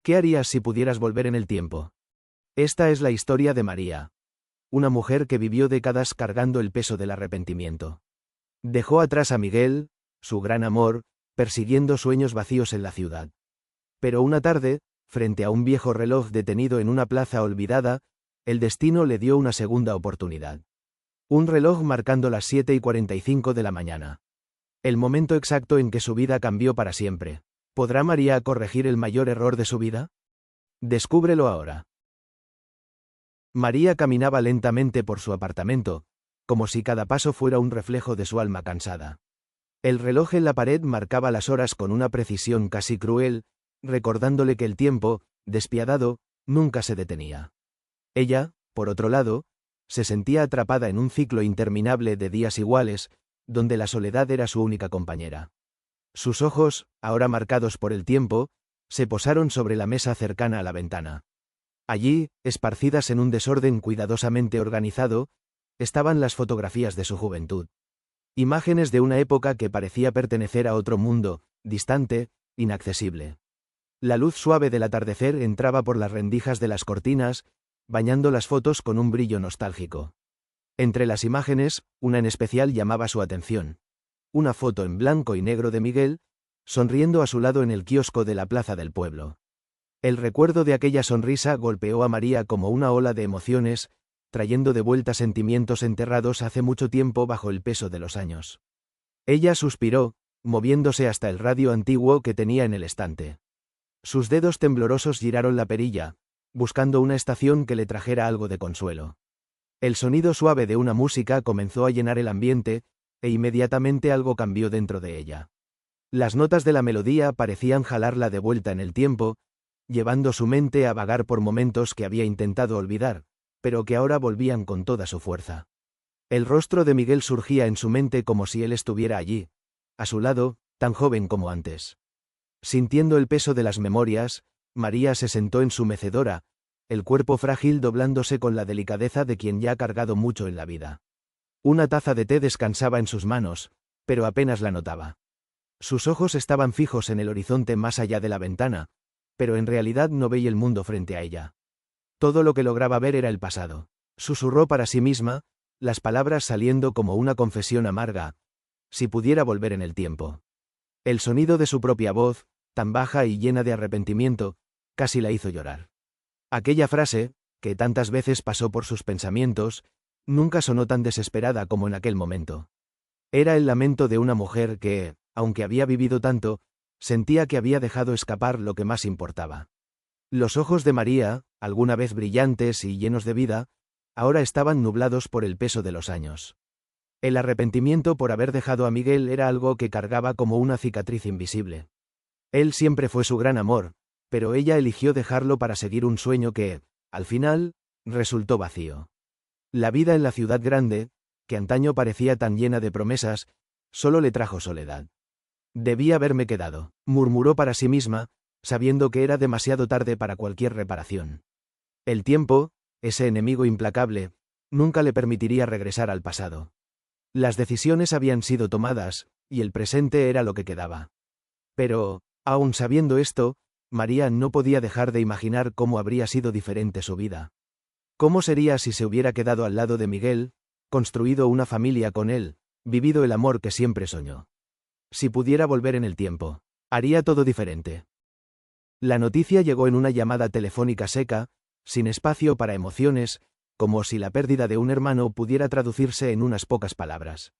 ¿Qué harías si pudieras volver en el tiempo? Esta es la historia de María. Una mujer que vivió décadas cargando el peso del arrepentimiento. Dejó atrás a Miguel, su gran amor, persiguiendo sueños vacíos en la ciudad. Pero una tarde, frente a un viejo reloj detenido en una plaza olvidada, el destino le dio una segunda oportunidad. Un reloj marcando las 7:45 de la mañana. El momento exacto en que su vida cambió para siempre. ¿Podrá María corregir el mayor error de su vida? Descúbrelo ahora. María caminaba lentamente por su apartamento, como si cada paso fuera un reflejo de su alma cansada. El reloj en la pared marcaba las horas con una precisión casi cruel, recordándole que el tiempo, despiadado, nunca se detenía. Ella, por otro lado, se sentía atrapada en un ciclo interminable de días iguales, donde la soledad era su única compañera. Sus ojos, ahora marcados por el tiempo, se posaron sobre la mesa cercana a la ventana. Allí, esparcidas en un desorden cuidadosamente organizado, estaban las fotografías de su juventud. Imágenes de una época que parecía pertenecer a otro mundo, distante, inaccesible. La luz suave del atardecer entraba por las rendijas de las cortinas, bañando las fotos con un brillo nostálgico. Entre las imágenes, una en especial llamaba su atención. Una foto en blanco y negro de Miguel, sonriendo a su lado en el kiosco de la plaza del pueblo. El recuerdo de aquella sonrisa golpeó a María como una ola de emociones, trayendo de vuelta sentimientos enterrados hace mucho tiempo bajo el peso de los años. Ella suspiró, moviéndose hasta el radio antiguo que tenía en el estante. Sus dedos temblorosos giraron la perilla, buscando una estación que le trajera algo de consuelo. El sonido suave de una música comenzó a llenar el ambiente, e inmediatamente algo cambió dentro de ella. Las notas de la melodía parecían jalarla de vuelta en el tiempo, llevando su mente a vagar por momentos que había intentado olvidar, pero que ahora volvían con toda su fuerza. El rostro de Miguel surgía en su mente como si él estuviera allí, a su lado, tan joven como antes. Sintiendo el peso de las memorias, María se sentó en su mecedora, el cuerpo frágil doblándose con la delicadeza de quien ya ha cargado mucho en la vida. Una taza de té descansaba en sus manos, pero apenas la notaba. Sus ojos estaban fijos en el horizonte más allá de la ventana, pero en realidad no veía el mundo frente a ella. Todo lo que lograba ver era el pasado. Susurró para sí misma, las palabras saliendo como una confesión amarga. Si pudiera volver en el tiempo. El sonido de su propia voz, tan baja y llena de arrepentimiento, casi la hizo llorar. Aquella frase, que tantas veces pasó por sus pensamientos, nunca sonó tan desesperada como en aquel momento. Era el lamento de una mujer que, aunque había vivido tanto, sentía que había dejado escapar lo que más importaba. Los ojos de María, alguna vez brillantes y llenos de vida, ahora estaban nublados por el peso de los años. El arrepentimiento por haber dejado a Miguel era algo que cargaba como una cicatriz invisible. Él siempre fue su gran amor, pero ella eligió dejarlo para seguir un sueño que, al final, resultó vacío. La vida en la ciudad grande, que antaño parecía tan llena de promesas, solo le trajo soledad. Debí haberme quedado, murmuró para sí misma, sabiendo que era demasiado tarde para cualquier reparación. El tiempo, ese enemigo implacable, nunca le permitiría regresar al pasado. Las decisiones habían sido tomadas, y el presente era lo que quedaba. Pero, aun sabiendo esto, María no podía dejar de imaginar cómo habría sido diferente su vida. ¿Cómo sería si se hubiera quedado al lado de Miguel, construido una familia con él, vivido el amor que siempre soñó? Si pudiera volver en el tiempo, haría todo diferente. La noticia llegó en una llamada telefónica seca, sin espacio para emociones, como si la pérdida de un hermano pudiera traducirse en unas pocas palabras.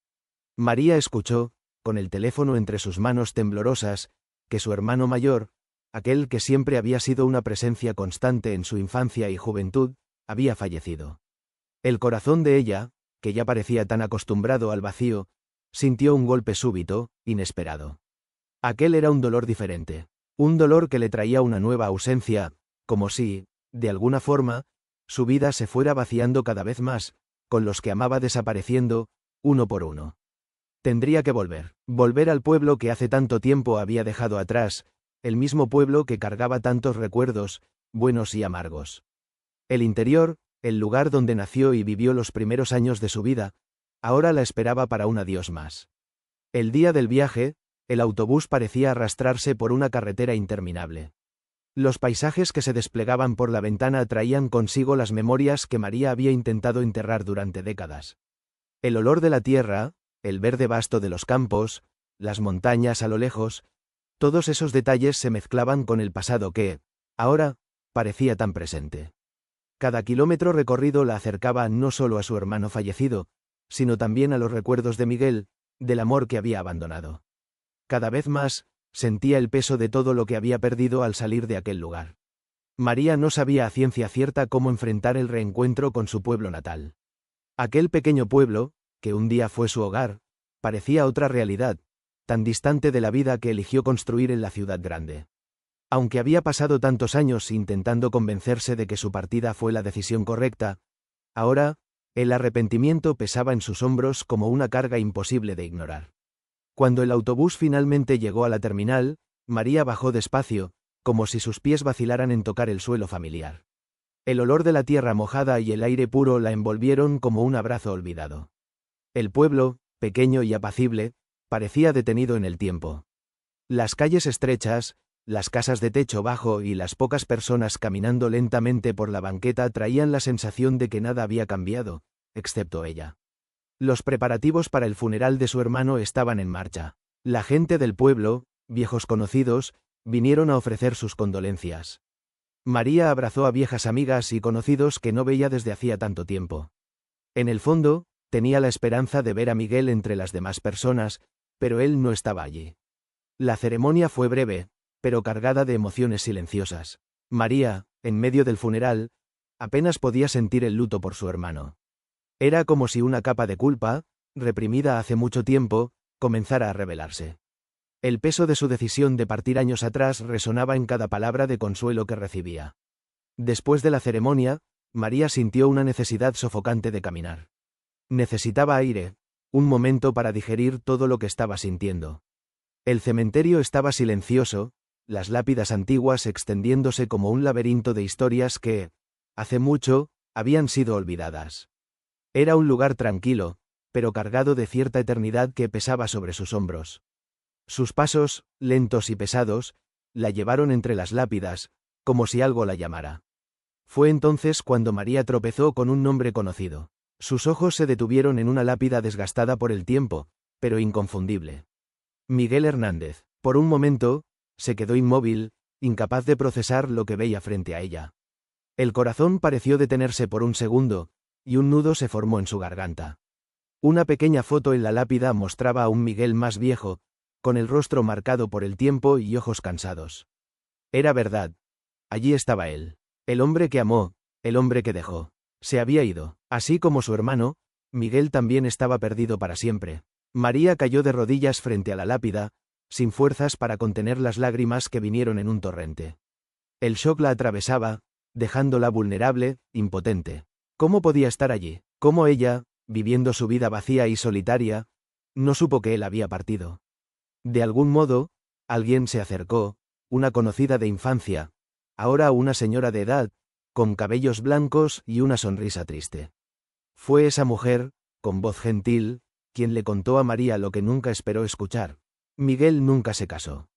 María escuchó, con el teléfono entre sus manos temblorosas, que su hermano mayor, aquel que siempre había sido una presencia constante en su infancia y juventud, había fallecido. El corazón de ella, que ya parecía tan acostumbrado al vacío, sintió un golpe súbito, inesperado. Aquel era un dolor diferente, un dolor que le traía una nueva ausencia, como si, de alguna forma, su vida se fuera vaciando cada vez más, con los que amaba desapareciendo, uno por uno. Tendría que volver al pueblo que hace tanto tiempo había dejado atrás, el mismo pueblo que cargaba tantos recuerdos, buenos y amargos. El interior, el lugar donde nació y vivió los primeros años de su vida, ahora la esperaba para un adiós más. El día del viaje, el autobús parecía arrastrarse por una carretera interminable. Los paisajes que se desplegaban por la ventana traían consigo las memorias que María había intentado enterrar durante décadas. El olor de la tierra, el verde vasto de los campos, las montañas a lo lejos, todos esos detalles se mezclaban con el pasado que, ahora, parecía tan presente. Cada kilómetro recorrido la acercaba no solo a su hermano fallecido, sino también a los recuerdos de Miguel, del amor que había abandonado. Cada vez más, sentía el peso de todo lo que había perdido al salir de aquel lugar. María no sabía a ciencia cierta cómo enfrentar el reencuentro con su pueblo natal. Aquel pequeño pueblo, que un día fue su hogar, parecía otra realidad, tan distante de la vida que eligió construir en la ciudad grande. Aunque había pasado tantos años intentando convencerse de que su partida fue la decisión correcta, ahora, el arrepentimiento pesaba en sus hombros como una carga imposible de ignorar. Cuando el autobús finalmente llegó a la terminal, María bajó despacio, como si sus pies vacilaran en tocar el suelo familiar. El olor de la tierra mojada y el aire puro la envolvieron como un abrazo olvidado. El pueblo, pequeño y apacible, parecía detenido en el tiempo. Las calles estrechas, las casas de techo bajo y las pocas personas caminando lentamente por la banqueta traían la sensación de que nada había cambiado, excepto ella. Los preparativos para el funeral de su hermano estaban en marcha. La gente del pueblo, viejos conocidos, vinieron a ofrecer sus condolencias. María abrazó a viejas amigas y conocidos que no veía desde hacía tanto tiempo. En el fondo, tenía la esperanza de ver a Miguel entre las demás personas, pero él no estaba allí. La ceremonia fue breve, pero cargada de emociones silenciosas. María, en medio del funeral, apenas podía sentir el luto por su hermano. Era como si una capa de culpa, reprimida hace mucho tiempo, comenzara a revelarse. El peso de su decisión de partir años atrás resonaba en cada palabra de consuelo que recibía. Después de la ceremonia, María sintió una necesidad sofocante de caminar. Necesitaba aire, un momento para digerir todo lo que estaba sintiendo. El cementerio estaba silencioso, las lápidas antiguas extendiéndose como un laberinto de historias que, hace mucho, habían sido olvidadas. Era un lugar tranquilo, pero cargado de cierta eternidad que pesaba sobre sus hombros. Sus pasos, lentos y pesados, la llevaron entre las lápidas, como si algo la llamara. Fue entonces cuando María tropezó con un nombre conocido. Sus ojos se detuvieron en una lápida desgastada por el tiempo, pero inconfundible. Miguel Hernández. Por un momento, se quedó inmóvil, incapaz de procesar lo que veía frente a ella. El corazón pareció detenerse por un segundo, y un nudo se formó en su garganta. Una pequeña foto en la lápida mostraba a un Miguel más viejo, con el rostro marcado por el tiempo y ojos cansados. Era verdad. Allí estaba él. El hombre que amó, el hombre que dejó. Se había ido. Así como su hermano, Miguel también estaba perdido para siempre. María cayó de rodillas frente a la lápida, sin fuerzas para contener las lágrimas que vinieron en un torrente. El shock la atravesaba, dejándola vulnerable, impotente. ¿Cómo podía estar allí? ¿Cómo ella, viviendo su vida vacía y solitaria, no supo que él había partido? De algún modo, alguien se acercó, una conocida de infancia, ahora una señora de edad, con cabellos blancos y una sonrisa triste. Fue esa mujer, con voz gentil, quien le contó a María lo que nunca esperó escuchar. Miguel nunca se casó.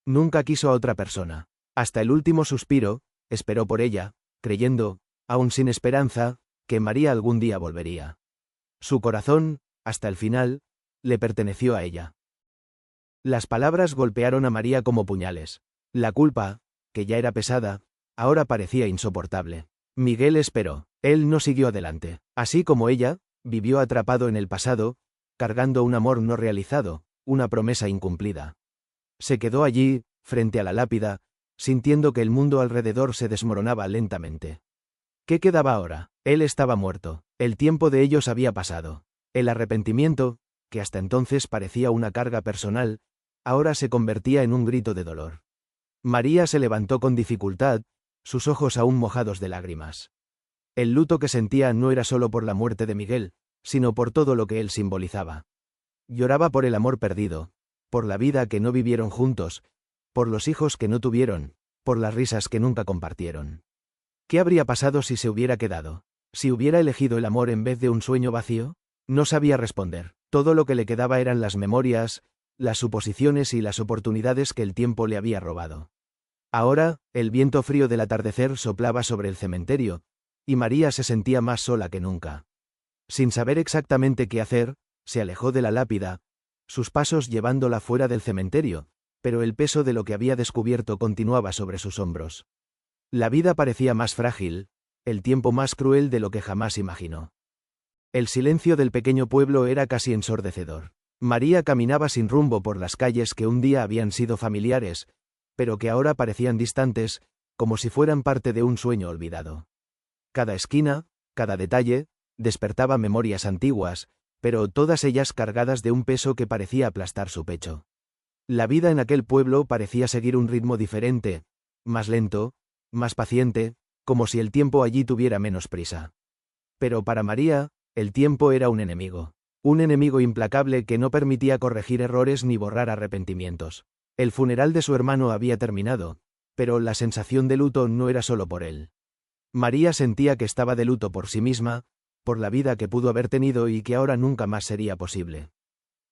Nunca quiso a otra persona. Hasta el último suspiro, esperó por ella, creyendo, aún sin esperanza, que María algún día volvería. Su corazón, hasta el final, le perteneció a ella. Las palabras golpearon a María como puñales. La culpa, que ya era pesada, ahora parecía insoportable. Miguel esperó. Él no siguió adelante. Así como ella, vivió atrapado en el pasado, cargando un amor no realizado, una promesa incumplida. Se quedó allí, frente a la lápida, sintiendo que el mundo alrededor se desmoronaba lentamente. ¿Qué quedaba ahora? Él estaba muerto. El tiempo de ellos había pasado. El arrepentimiento, que hasta entonces parecía una carga personal, ahora se convertía en un grito de dolor. María se levantó con dificultad, sus ojos aún mojados de lágrimas. El luto que sentía no era solo por la muerte de Miguel, sino por todo lo que él simbolizaba. Lloraba por el amor perdido, por la vida que no vivieron juntos, por los hijos que no tuvieron, por las risas que nunca compartieron. ¿Qué habría pasado si se hubiera quedado? ¿Si hubiera elegido el amor en vez de un sueño vacío? No sabía responder. Todo lo que le quedaba eran las memorias, las suposiciones y las oportunidades que el tiempo le había robado. Ahora, el viento frío del atardecer soplaba sobre el cementerio, y María se sentía más sola que nunca. Sin saber exactamente qué hacer, se alejó de la lápida, sus pasos llevándola fuera del cementerio, pero el peso de lo que había descubierto continuaba sobre sus hombros. La vida parecía más frágil, el tiempo más cruel de lo que jamás imaginó. El silencio del pequeño pueblo era casi ensordecedor. María caminaba sin rumbo por las calles que un día habían sido familiares, pero que ahora parecían distantes, como si fueran parte de un sueño olvidado. Cada esquina, cada detalle, despertaba memorias antiguas, pero todas ellas cargadas de un peso que parecía aplastar su pecho. La vida en aquel pueblo parecía seguir un ritmo diferente, más lento, más paciente, como si el tiempo allí tuviera menos prisa. Pero para María, el tiempo era un enemigo implacable que no permitía corregir errores ni borrar arrepentimientos. El funeral de su hermano había terminado, pero la sensación de luto no era solo por él. María sentía que estaba de luto por sí misma, por la vida que pudo haber tenido y que ahora nunca más sería posible.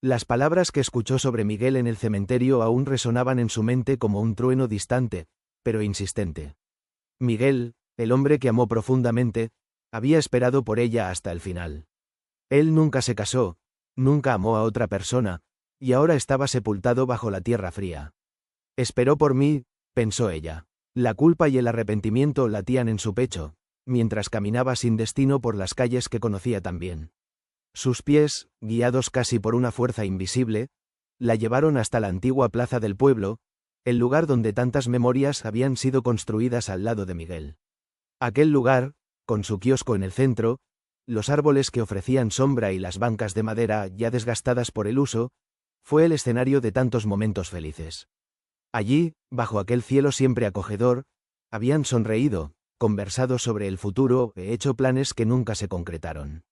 Las palabras que escuchó sobre Miguel en el cementerio aún resonaban en su mente como un trueno distante, pero insistente. Miguel, el hombre que amó profundamente, había esperado por ella hasta el final. Él nunca se casó, nunca amó a otra persona, y ahora estaba sepultado bajo la tierra fría. Esperó por mí, pensó ella. La culpa y el arrepentimiento latían en su pecho, mientras caminaba sin destino por las calles que conocía tan bien. Sus pies, guiados casi por una fuerza invisible, la llevaron hasta la antigua plaza del pueblo, el lugar donde tantas memorias habían sido construidas al lado de Miguel. Aquel lugar, con su kiosco en el centro, los árboles que ofrecían sombra y las bancas de madera ya desgastadas por el uso, fue el escenario de tantos momentos felices. Allí, bajo aquel cielo siempre acogedor, habían sonreído, conversado sobre el futuro e hecho planes que nunca se concretaron.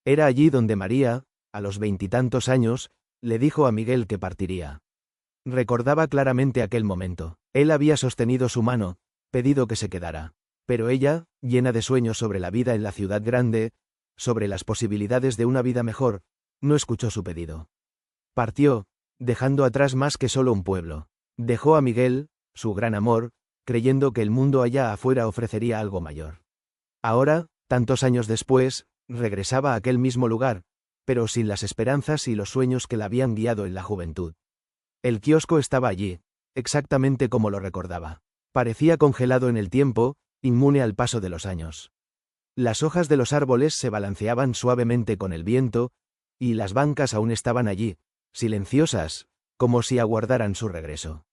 Era allí donde María, a los 20 años, le dijo a Miguel que partiría. Recordaba claramente aquel momento. Él había sostenido su mano, pedido que se quedara. Pero ella, llena de sueños sobre la vida en la ciudad grande, sobre las posibilidades de una vida mejor, no escuchó su pedido. Partió, dejando atrás más que solo un pueblo. Dejó a Miguel, su gran amor, creyendo que el mundo allá afuera ofrecería algo mayor. Ahora, tantos años después, regresaba a aquel mismo lugar, pero sin las esperanzas y los sueños que la habían guiado en la juventud. El kiosco estaba allí, exactamente como lo recordaba. Parecía congelado en el tiempo, inmune al paso de los años. Las hojas de los árboles se balanceaban suavemente con el viento, y las bancas aún estaban allí, silenciosas, como si aguardaran su regreso.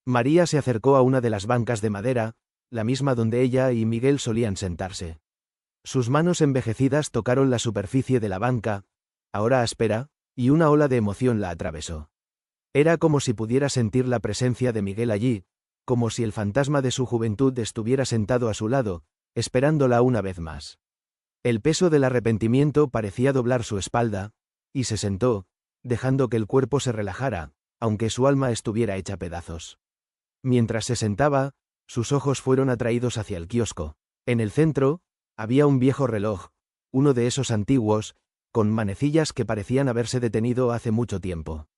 María se acercó a una de las bancas de madera, la misma donde ella y Miguel solían sentarse. Sus manos envejecidas tocaron la superficie de la banca, ahora áspera, y una ola de emoción la atravesó. Era como si pudiera sentir la presencia de Miguel allí, como si el fantasma de su juventud estuviera sentado a su lado, esperándola una vez más. El peso del arrepentimiento parecía doblar su espalda, y se sentó, dejando que el cuerpo se relajara, aunque su alma estuviera hecha pedazos. Mientras se sentaba, sus ojos fueron atraídos hacia el kiosco. En el centro, había un viejo reloj, uno de esos antiguos, con manecillas que parecían haberse detenido hace mucho tiempo.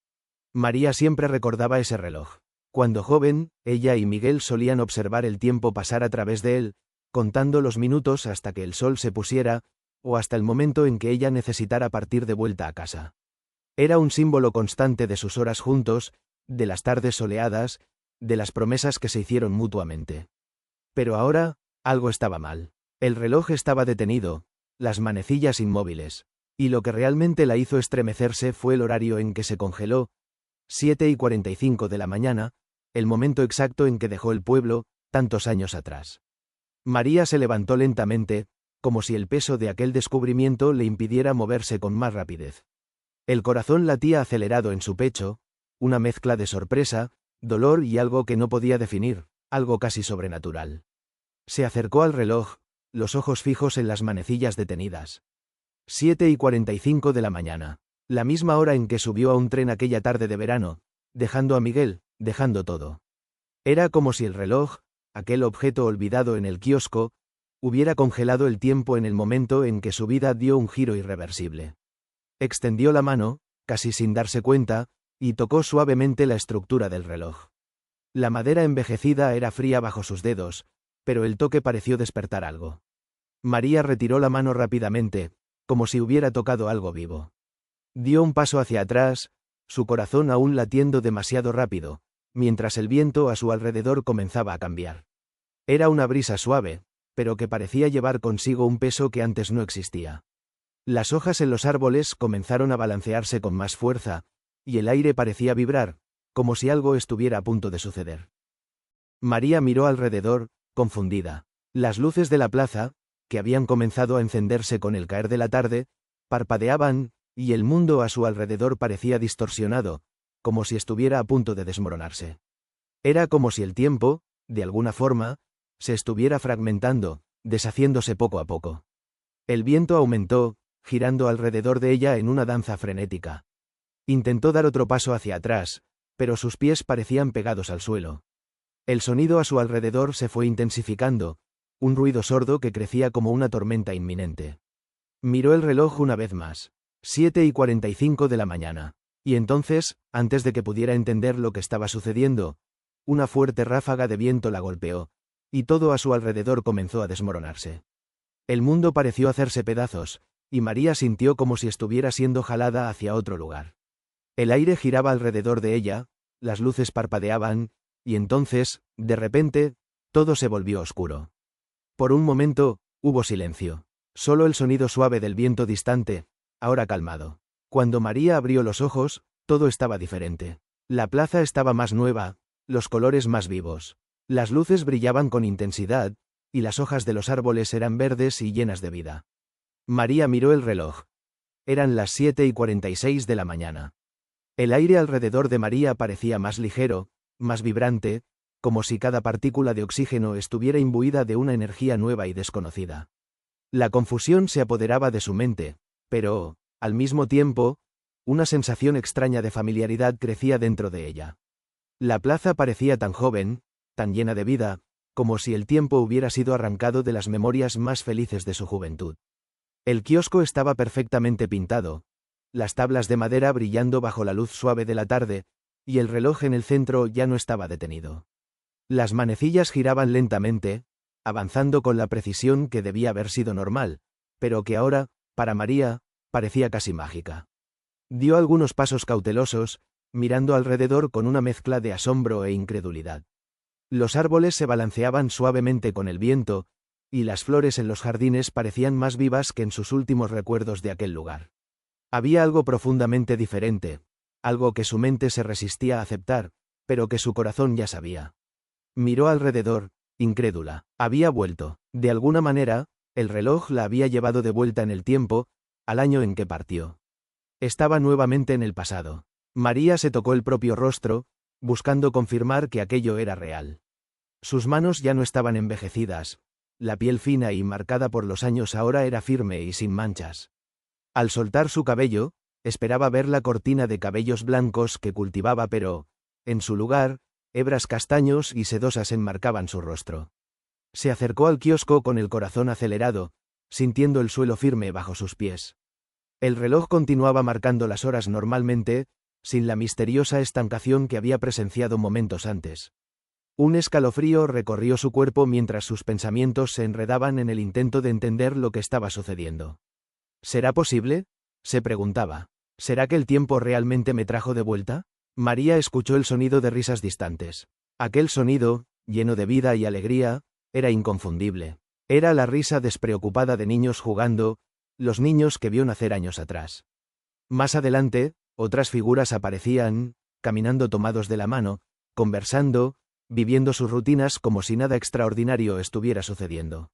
María siempre recordaba ese reloj. Cuando joven, ella y Miguel solían observar el tiempo pasar a través de él, contando los minutos hasta que el sol se pusiera, o hasta el momento en que ella necesitara partir de vuelta a casa. Era un símbolo constante de sus horas juntos, de las tardes soleadas, de las promesas que se hicieron mutuamente. Pero ahora, algo estaba mal. El reloj estaba detenido, las manecillas inmóviles, y lo que realmente la hizo estremecerse fue el horario en que se congeló, 7:45 de la mañana, el momento exacto en que dejó el pueblo, tantos años atrás. María se levantó lentamente, como si el peso de aquel descubrimiento le impidiera moverse con más rapidez. El corazón latía acelerado en su pecho, una mezcla de sorpresa, dolor y algo que no podía definir, algo casi sobrenatural. Se acercó al reloj, los ojos fijos en las manecillas detenidas. 7:45 de la mañana, la misma hora en que subió a un tren aquella tarde de verano, dejando a Miguel, dejando todo. Era como si el reloj, aquel objeto olvidado en el kiosco, hubiera congelado el tiempo en el momento en que su vida dio un giro irreversible. Extendió la mano, casi sin darse cuenta, y tocó suavemente la estructura del reloj. La madera envejecida era fría bajo sus dedos, pero el toque pareció despertar algo. María retiró la mano rápidamente, como si hubiera tocado algo vivo. Dio un paso hacia atrás, su corazón aún latiendo demasiado rápido, mientras el viento a su alrededor comenzaba a cambiar. Era una brisa suave, pero que parecía llevar consigo un peso que antes no existía. Las hojas en los árboles comenzaron a balancearse con más fuerza, y el aire parecía vibrar, como si algo estuviera a punto de suceder. María miró alrededor, confundida. Las luces de la plaza, que habían comenzado a encenderse con el caer de la tarde, parpadeaban, y el mundo a su alrededor parecía distorsionado, como si estuviera a punto de desmoronarse. Era como si el tiempo, de alguna forma, se estuviera fragmentando, deshaciéndose poco a poco. El viento aumentó, girando alrededor de ella en una danza frenética. Intentó dar otro paso hacia atrás, pero sus pies parecían pegados al suelo. El sonido a su alrededor se fue intensificando, un ruido sordo que crecía como una tormenta inminente. Miró el reloj una vez más. 7:45 de la mañana. Y entonces, antes de que pudiera entender lo que estaba sucediendo, una fuerte ráfaga de viento la golpeó, y todo a su alrededor comenzó a desmoronarse. El mundo pareció hacerse pedazos, y María sintió como si estuviera siendo jalada hacia otro lugar. El aire giraba alrededor de ella, las luces parpadeaban, y entonces, de repente, todo se volvió oscuro. Por un momento, hubo silencio. Solo el sonido suave del viento distante, ahora calmado. Cuando María abrió los ojos, todo estaba diferente. La plaza estaba más nueva, los colores más vivos. Las luces brillaban con intensidad, y las hojas de los árboles eran verdes y llenas de vida. María miró el reloj. Eran las 7:46 de la mañana. El aire alrededor de María parecía más ligero, más vibrante, como si cada partícula de oxígeno estuviera imbuida de una energía nueva y desconocida. La confusión se apoderaba de su mente, pero, al mismo tiempo, una sensación extraña de familiaridad crecía dentro de ella. La plaza parecía tan joven, tan llena de vida, como si el tiempo hubiera sido arrancado de las memorias más felices de su juventud. El kiosco estaba perfectamente pintado, las tablas de madera brillando bajo la luz suave de la tarde, y el reloj en el centro ya no estaba detenido. Las manecillas giraban lentamente, avanzando con la precisión que debía haber sido normal, pero que ahora, para María, parecía casi mágica. Dio algunos pasos cautelosos, mirando alrededor con una mezcla de asombro e incredulidad. Los árboles se balanceaban suavemente con el viento, y las flores en los jardines parecían más vivas que en sus últimos recuerdos de aquel lugar. Había algo profundamente diferente, algo que su mente se resistía a aceptar, pero que su corazón ya sabía. Miró alrededor, incrédula. Había vuelto. De alguna manera, el reloj la había llevado de vuelta en el tiempo, al año en que partió. Estaba nuevamente en el pasado. María se tocó el propio rostro, buscando confirmar que aquello era real. Sus manos ya no estaban envejecidas, la piel fina y marcada por los años ahora era firme y sin manchas. Al soltar su cabello, esperaba ver la cortina de cabellos blancos que cultivaba, pero, en su lugar, hebras castaños y sedosas enmarcaban su rostro. Se acercó al kiosco con el corazón acelerado, sintiendo el suelo firme bajo sus pies. El reloj continuaba marcando las horas normalmente, sin la misteriosa estancación que había presenciado momentos antes. Un escalofrío recorrió su cuerpo mientras sus pensamientos se enredaban en el intento de entender lo que estaba sucediendo. ¿Será posible?, se preguntaba. ¿Será que el tiempo realmente me trajo de vuelta? María escuchó el sonido de risas distantes. Aquel sonido, lleno de vida y alegría, era inconfundible. Era la risa despreocupada de niños jugando, los niños que vio nacer años atrás. Más adelante, otras figuras aparecían, caminando tomados de la mano, conversando, viviendo sus rutinas como si nada extraordinario estuviera sucediendo.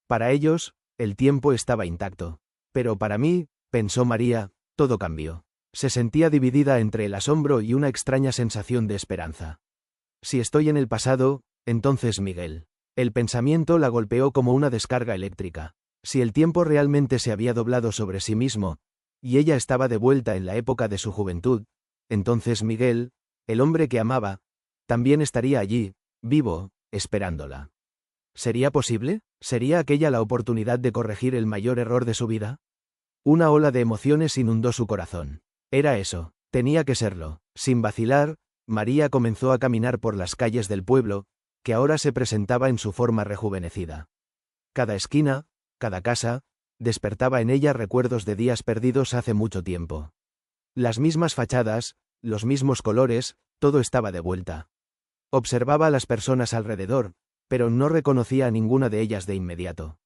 Para ellos, el tiempo estaba intacto. Pero para mí, pensó María, todo cambió. Se sentía dividida entre el asombro y una extraña sensación de esperanza. Si estoy en el pasado, entonces Miguel. El pensamiento la golpeó como una descarga eléctrica. Si el tiempo realmente se había doblado sobre sí mismo, y ella estaba de vuelta en la época de su juventud, entonces Miguel, el hombre que amaba, también estaría allí, vivo, esperándola. ¿Sería posible? ¿Sería aquella la oportunidad de corregir el mayor error de su vida? Una ola de emociones inundó su corazón. Era eso, tenía que serlo. Sin vacilar, María comenzó a caminar por las calles del pueblo, que ahora se presentaba en su forma rejuvenecida. Cada esquina, cada casa, despertaba en ella recuerdos de días perdidos hace mucho tiempo. Las mismas fachadas, los mismos colores, todo estaba de vuelta. Observaba a las personas alrededor, pero no reconocía a ninguna de ellas de inmediato.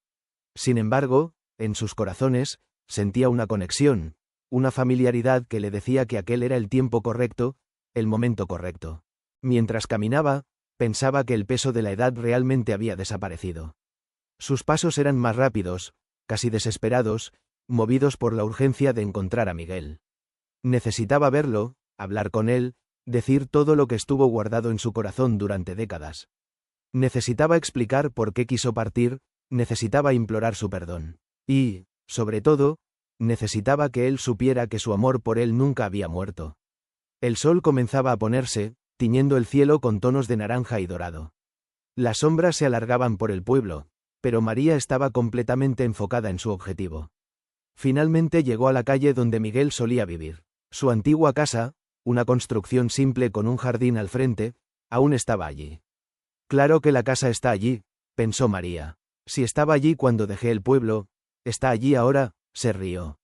Sin embargo, en sus corazones, sentía una conexión, una familiaridad que le decía que aquel era el tiempo correcto, el momento correcto. Mientras caminaba, pensaba que el peso de la edad realmente había desaparecido. Sus pasos eran más rápidos, casi desesperados, movidos por la urgencia de encontrar a Miguel. Necesitaba verlo, hablar con él, decir todo lo que estuvo guardado en su corazón durante décadas. Necesitaba explicar por qué quiso partir, necesitaba implorar su perdón. Y, sobre todo, necesitaba que él supiera que su amor por él nunca había muerto. El sol comenzaba a ponerse, tiñendo el cielo con tonos de naranja y dorado. Las sombras se alargaban por el pueblo, pero María estaba completamente enfocada en su objetivo. Finalmente llegó a la calle donde Miguel solía vivir. Su antigua casa, una construcción simple con un jardín al frente, aún estaba allí. Claro que la casa está allí, pensó María. Si estaba allí cuando dejé el pueblo, está allí ahora, se rió.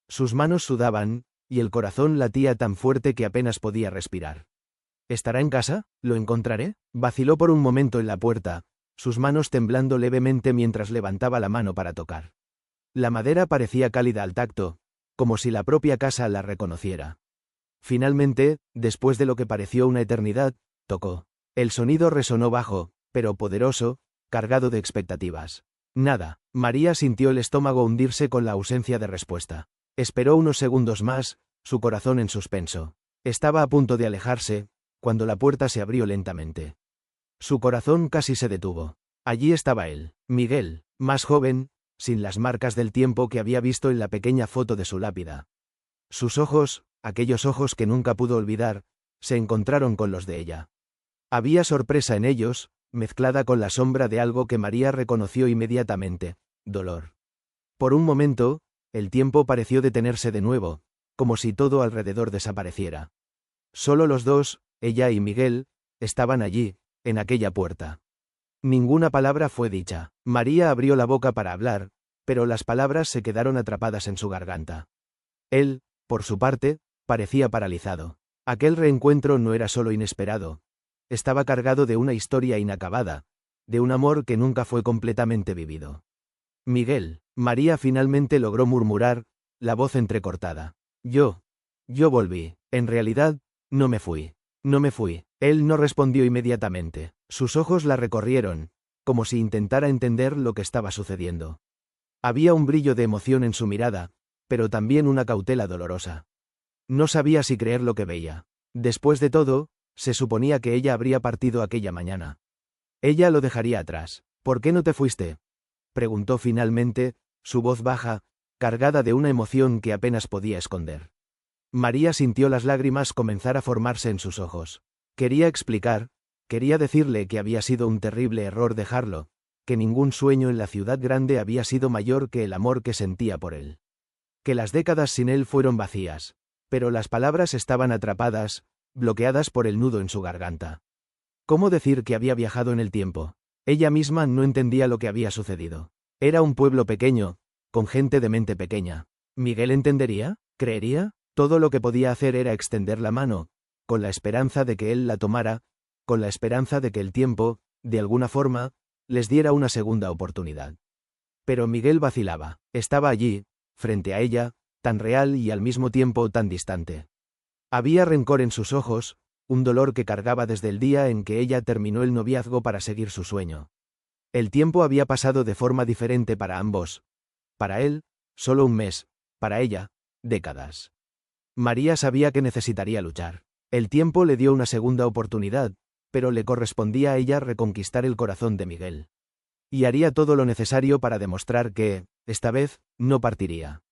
Sus manos sudaban, y el corazón latía tan fuerte que apenas podía respirar. ¿Estará en casa? ¿Lo encontraré? Vaciló por un momento en la puerta, sus manos temblando levemente mientras levantaba la mano para tocar. La madera parecía cálida al tacto, como si la propia casa la reconociera. Finalmente, después de lo que pareció una eternidad, tocó. El sonido resonó bajo, pero poderoso, cargado de expectativas. Nada. María sintió el estómago hundirse con la ausencia de respuesta. Esperó unos segundos más, su corazón en suspenso. Estaba a punto de alejarse, cuando la puerta se abrió lentamente. Su corazón casi se detuvo. Allí estaba él, Miguel, más joven, sin las marcas del tiempo que había visto en la pequeña foto de su lápida. Sus ojos, aquellos ojos que nunca pudo olvidar, se encontraron con los de ella. Había sorpresa en ellos, mezclada con la sombra de algo que María reconoció inmediatamente, dolor. Por un momento, el tiempo pareció detenerse de nuevo, como si todo alrededor desapareciera. Solo los dos, ella y Miguel, estaban allí, en aquella puerta. Ninguna palabra fue dicha. María abrió la boca para hablar, pero las palabras se quedaron atrapadas en su garganta. Él, por su parte, parecía paralizado. Aquel reencuentro no era solo inesperado. Estaba cargado de una historia inacabada, de un amor que nunca fue completamente vivido. Miguel, María finalmente logró murmurar, la voz entrecortada. Yo volví. En realidad, no me fui. No me fui. Él no respondió inmediatamente. Sus ojos la recorrieron, como si intentara entender lo que estaba sucediendo. Había un brillo de emoción en su mirada, pero también una cautela dolorosa. No sabía si creer lo que veía. Después de todo, se suponía que ella habría partido aquella mañana. Ella lo dejaría atrás. ¿Por qué no te fuiste?, preguntó finalmente, su voz baja, cargada de una emoción que apenas podía esconder. María sintió las lágrimas comenzar a formarse en sus ojos. Quería explicar, quería decirle que había sido un terrible error dejarlo, que ningún sueño en la ciudad grande había sido mayor que el amor que sentía por él. Que las décadas sin él fueron vacías, pero las palabras estaban atrapadas, bloqueadas por el nudo en su garganta. ¿Cómo decir que había viajado en el tiempo? Ella misma no entendía lo que había sucedido. Era un pueblo pequeño, con gente de mente pequeña. ¿Miguel entendería? ¿Creería? Todo lo que podía hacer era extender la mano, con la esperanza de que él la tomara, con la esperanza de que el tiempo, de alguna forma, les diera una segunda oportunidad. Pero Miguel vacilaba. Estaba allí, frente a ella, tan real y al mismo tiempo tan distante. Había rencor en sus ojos, un dolor que cargaba desde el día en que ella terminó el noviazgo para seguir su sueño. El tiempo había pasado de forma diferente para ambos. Para él, solo un mes, para ella, décadas. María sabía que necesitaría luchar. El tiempo le dio una segunda oportunidad, pero le correspondía a ella reconquistar el corazón de Miguel. Y haría todo lo necesario para demostrar que, esta vez, no partiría.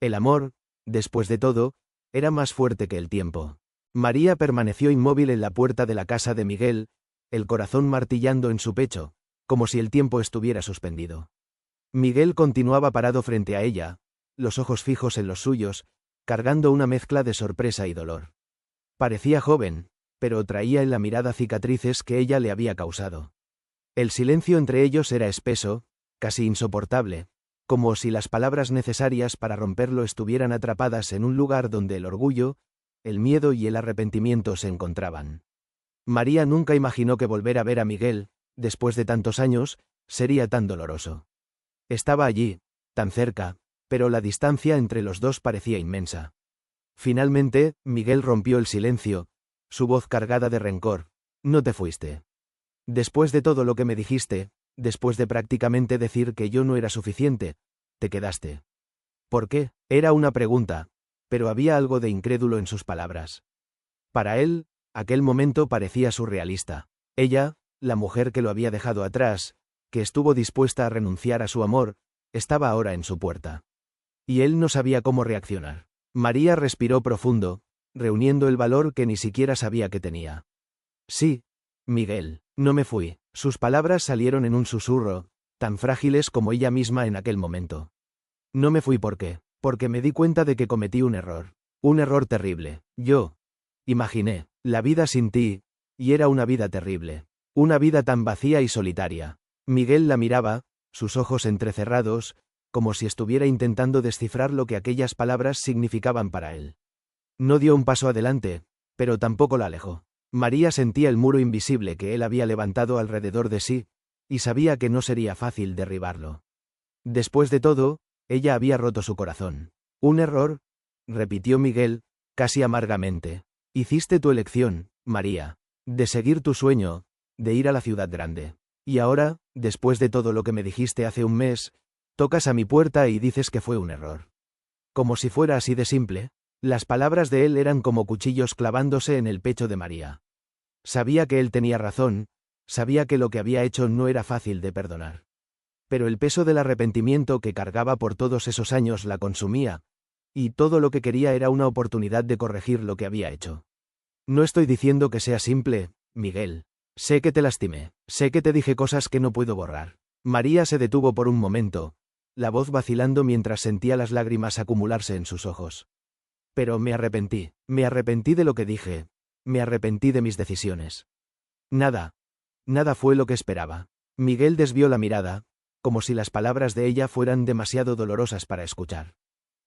El amor, después de todo, era más fuerte que el tiempo. María permaneció inmóvil en la puerta de la casa de Miguel, el corazón martillando en su pecho, como si el tiempo estuviera suspendido. Miguel continuaba parado frente a ella, los ojos fijos en los suyos, cargando una mezcla de sorpresa y dolor. Parecía joven, pero traía en la mirada cicatrices que ella le había causado. El silencio entre ellos era espeso, casi insoportable, como si las palabras necesarias para romperlo estuvieran atrapadas en un lugar donde el orgullo, el miedo y el arrepentimiento se encontraban. María nunca imaginó que volver a ver a Miguel, después de tantos años, sería tan doloroso. Estaba allí, tan cerca, pero la distancia entre los dos parecía inmensa. Finalmente, Miguel rompió el silencio, su voz cargada de rencor. No te fuiste. Después de todo lo que me dijiste, después de prácticamente decir que yo no era suficiente, te quedaste. ¿Por qué? Era una pregunta, pero había algo de incrédulo en sus palabras. Para él, aquel momento parecía surrealista. Ella, la mujer que lo había dejado atrás, que estuvo dispuesta a renunciar a su amor, estaba ahora en su puerta. Y él no sabía cómo reaccionar. María respiró profundo, reuniendo el valor que ni siquiera sabía que tenía. Sí, Miguel, no me fui. Sus palabras salieron en un susurro, tan frágiles como ella misma en aquel momento. No me fui porque me di cuenta de que cometí un error terrible. Yo imaginé la vida sin ti, y era una vida terrible, una vida tan vacía y solitaria. Miguel la miraba, sus ojos entrecerrados, como si estuviera intentando descifrar lo que aquellas palabras significaban para él. No dio un paso adelante, pero tampoco la alejó. María sentía el muro invisible que él había levantado alrededor de sí, y sabía que no sería fácil derribarlo. Después de todo, ella había roto su corazón. ¿Un error?, repitió Miguel, casi amargamente. Hiciste tu elección, María, de seguir tu sueño, de ir a la ciudad grande. Y ahora, después de todo lo que me dijiste hace un mes, tocas a mi puerta y dices que fue un error. Como si fuera así de simple. Las palabras de él eran como cuchillos clavándose en el pecho de María. Sabía que él tenía razón, sabía que lo que había hecho no era fácil de perdonar. Pero el peso del arrepentimiento que cargaba por todos esos años la consumía, y todo lo que quería era una oportunidad de corregir lo que había hecho. No estoy diciendo que sea simple, Miguel. Sé que te lastimé, sé que te dije cosas que no puedo borrar. María se detuvo por un momento, la voz vacilando mientras sentía las lágrimas acumularse en sus ojos. Pero me arrepentí de lo que dije, me arrepentí de mis decisiones. Nada fue lo que esperaba. Miguel desvió la mirada, como si las palabras de ella fueran demasiado dolorosas para escuchar.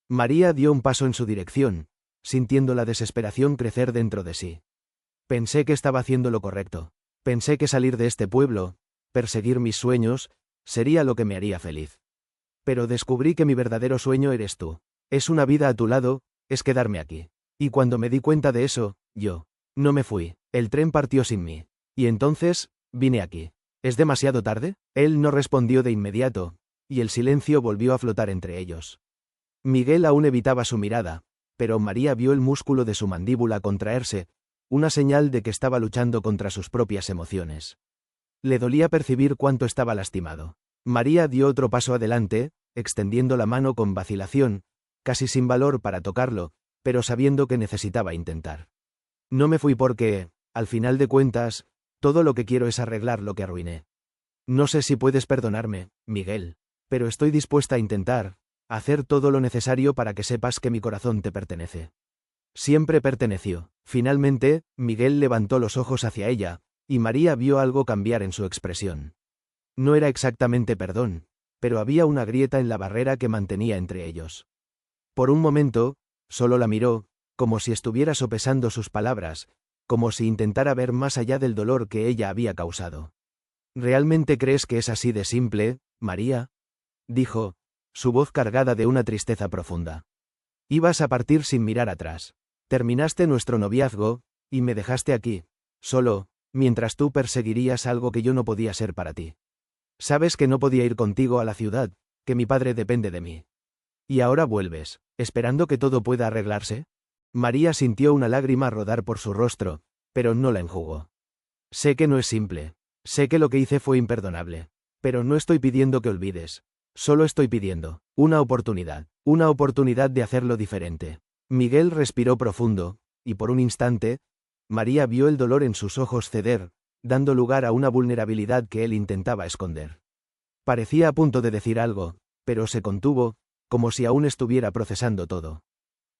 María dio un paso en su dirección, sintiendo la desesperación crecer dentro de sí. Pensé que estaba haciendo lo correcto. Pensé que salir de este pueblo, perseguir mis sueños, sería lo que me haría feliz. Pero descubrí que mi verdadero sueño eres tú. Es una vida a tu lado, es quedarme aquí. Y cuando me di cuenta de eso, yo no me fui. El tren partió sin mí. Y entonces, vine aquí. ¿Es demasiado tarde? Él no respondió de inmediato, y el silencio volvió a flotar entre ellos. Miguel aún evitaba su mirada, pero María vio el músculo de su mandíbula contraerse, una señal de que estaba luchando contra sus propias emociones. Le dolía percibir cuánto estaba lastimado. María dio otro paso adelante, extendiendo la mano con vacilación, casi sin valor para tocarlo, pero sabiendo que necesitaba intentar. No me fui porque, al final de cuentas, todo lo que quiero es arreglar lo que arruiné. No sé si puedes perdonarme, Miguel, pero estoy dispuesta a intentar, hacer todo lo necesario para que sepas que mi corazón te pertenece. Siempre perteneció. Finalmente, Miguel levantó los ojos hacia ella, y María vio algo cambiar en su expresión. No era exactamente perdón, pero había una grieta en la barrera que mantenía entre ellos. Por un momento, solo la miró, como si estuviera sopesando sus palabras, como si intentara ver más allá del dolor que ella había causado. ¿Realmente crees que es así de simple, María?, dijo, su voz cargada de una tristeza profunda. Ibas a partir sin mirar atrás. Terminaste nuestro noviazgo, y me dejaste aquí, solo, mientras tú perseguirías algo que yo no podía ser para ti. Sabes que no podía ir contigo a la ciudad, que mi padre depende de mí. Y ahora vuelves, esperando que todo pueda arreglarse. María sintió una lágrima rodar por su rostro, pero no la enjugó. Sé que no es simple, sé que lo que hice fue imperdonable, pero no estoy pidiendo que olvides, solo estoy pidiendo una oportunidad de hacerlo diferente. Miguel respiró profundo, y por un instante, María vio el dolor en sus ojos ceder, dando lugar a una vulnerabilidad que él intentaba esconder. Parecía a punto de decir algo, pero se contuvo, como si aún estuviera procesando todo.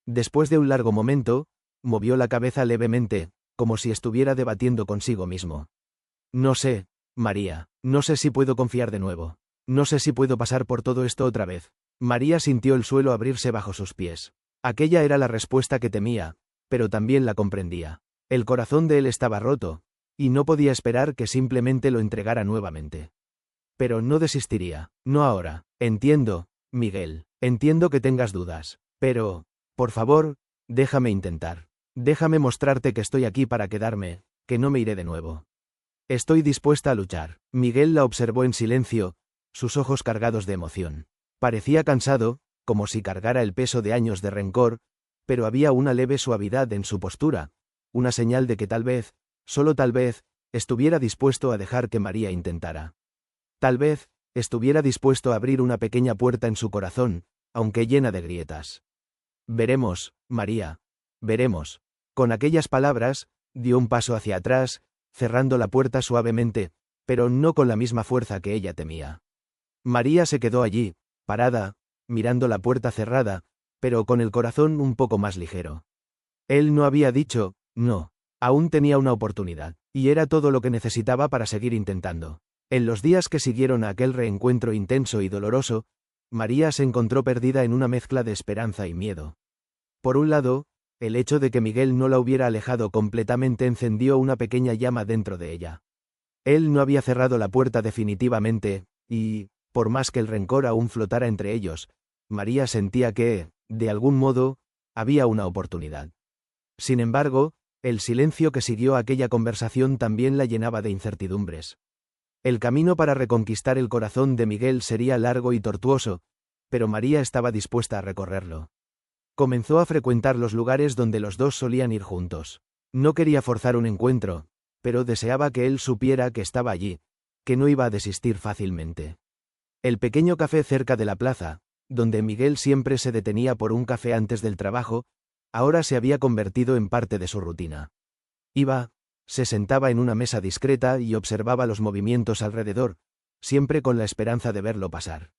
Después de un largo momento, movió la cabeza levemente, como si estuviera debatiendo consigo mismo. No sé, María, no sé si puedo confiar de nuevo. No sé si puedo pasar por todo esto otra vez. María sintió el suelo abrirse bajo sus pies. Aquella era la respuesta que temía, pero también la comprendía. El corazón de él estaba roto, y no podía esperar que simplemente lo entregara nuevamente. Pero no desistiría, no ahora. Entiendo, Miguel, entiendo que tengas dudas, pero, por favor, déjame intentar. Déjame mostrarte que estoy aquí para quedarme, que no me iré de nuevo. Estoy dispuesta a luchar. Miguel la observó en silencio, sus ojos cargados de emoción. Parecía cansado, como si cargara el peso de años de rencor, pero había una leve suavidad en su postura, una señal de que tal vez, solo tal vez, estuviera dispuesto a dejar que María intentara. Tal vez, estuviera dispuesto a abrir una pequeña puerta en su corazón, aunque llena de grietas. Veremos, María. Veremos. Con aquellas palabras, dio un paso hacia atrás, cerrando la puerta suavemente, pero no con la misma fuerza que ella temía. María se quedó allí, parada, mirando la puerta cerrada, pero con el corazón un poco más ligero. Él no había dicho, no. Aún tenía una oportunidad, y era todo lo que necesitaba para seguir intentando. En los días que siguieron a aquel reencuentro intenso y doloroso, María se encontró perdida en una mezcla de esperanza y miedo. Por un lado, el hecho de que Miguel no la hubiera alejado completamente encendió una pequeña llama dentro de ella. Él no había cerrado la puerta definitivamente, y, por más que el rencor aún flotara entre ellos, María sentía que, de algún modo, había una oportunidad. Sin embargo, el silencio que siguió aquella conversación también la llenaba de incertidumbres. El camino para reconquistar el corazón de Miguel sería largo y tortuoso, pero María estaba dispuesta a recorrerlo. Comenzó a frecuentar los lugares donde los dos solían ir juntos. No quería forzar un encuentro, pero deseaba que él supiera que estaba allí, que no iba a desistir fácilmente. El pequeño café cerca de la plaza, donde Miguel siempre se detenía por un café antes del trabajo, ahora se había convertido en parte de su rutina. Iba, se sentaba en una mesa discreta y observaba los movimientos alrededor, siempre con la esperanza de verlo pasar.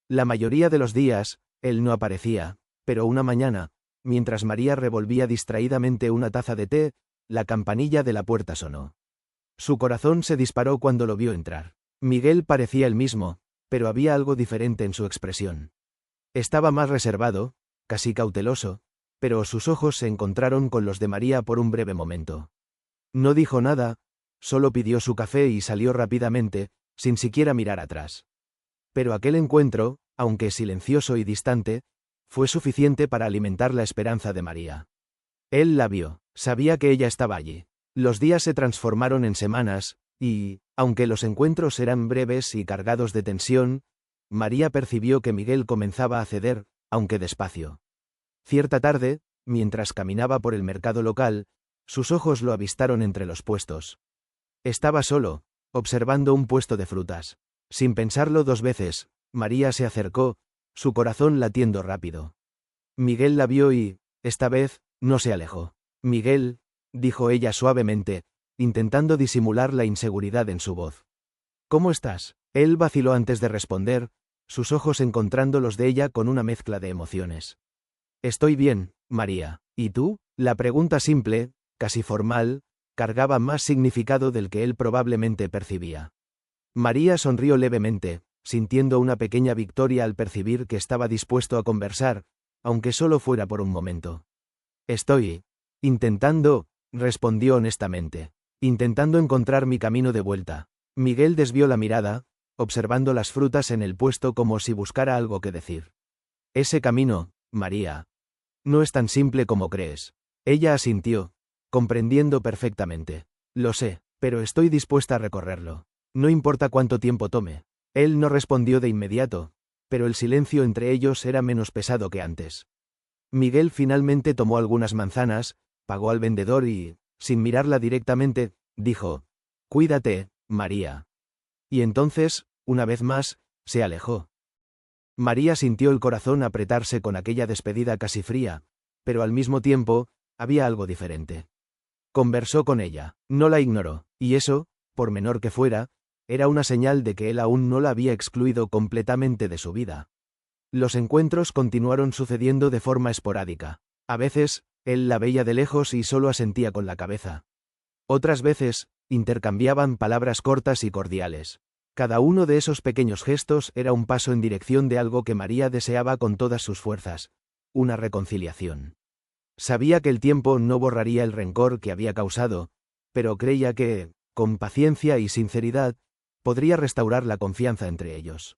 La mayoría de los días, él no aparecía, pero una mañana, mientras María revolvía distraídamente una taza de té, la campanilla de la puerta sonó. Su corazón se disparó cuando lo vio entrar. Miguel parecía el mismo, pero había algo diferente en su expresión. Estaba más reservado, casi cauteloso, pero sus ojos se encontraron con los de María por un breve momento. No dijo nada, solo pidió su café y salió rápidamente, sin siquiera mirar atrás. Pero aquel encuentro, aunque silencioso y distante, fue suficiente para alimentar la esperanza de María. Él la vio, sabía que ella estaba allí. Los días se transformaron en semanas, y, aunque los encuentros eran breves y cargados de tensión, María percibió que Miguel comenzaba a ceder, aunque despacio. Cierta tarde, mientras caminaba por el mercado local, sus ojos lo avistaron entre los puestos. Estaba solo, observando un puesto de frutas. Sin pensarlo dos veces, María se acercó, su corazón latiendo rápido. Miguel la vio y, esta vez, no se alejó. Miguel, dijo ella suavemente, intentando disimular la inseguridad en su voz. ¿Cómo estás? Él vaciló antes de responder, sus ojos encontrando los de ella con una mezcla de emociones. Estoy bien, María. ¿Y tú? La pregunta simple, casi formal, cargaba más significado del que él probablemente percibía. María sonrió levemente, sintiendo una pequeña victoria al percibir que estaba dispuesto a conversar, aunque solo fuera por un momento. Estoy intentando, respondió honestamente. Intentando encontrar mi camino de vuelta. Miguel desvió la mirada, observando las frutas en el puesto como si buscara algo que decir. Ese camino, María. No es tan simple como crees. Ella asintió, comprendiendo perfectamente. Lo sé, pero estoy dispuesta a recorrerlo. No importa cuánto tiempo tome. Él no respondió de inmediato, pero el silencio entre ellos era menos pesado que antes. Miguel finalmente tomó algunas manzanas, pagó al vendedor y, sin mirarla directamente, dijo: «Cuídate, María». Y entonces, una vez más, se alejó. María sintió el corazón apretarse con aquella despedida casi fría, pero al mismo tiempo, había algo diferente. Conversó con ella, no la ignoró, y eso, por menor que fuera, era una señal de que él aún no la había excluido completamente de su vida. Los encuentros continuaron sucediendo de forma esporádica. A veces, él la veía de lejos y solo asentía con la cabeza. Otras veces, intercambiaban palabras cortas y cordiales. Cada uno de esos pequeños gestos era un paso en dirección de algo que María deseaba con todas sus fuerzas, una reconciliación. Sabía que el tiempo no borraría el rencor que había causado, pero creía que, con paciencia y sinceridad, podría restaurar la confianza entre ellos.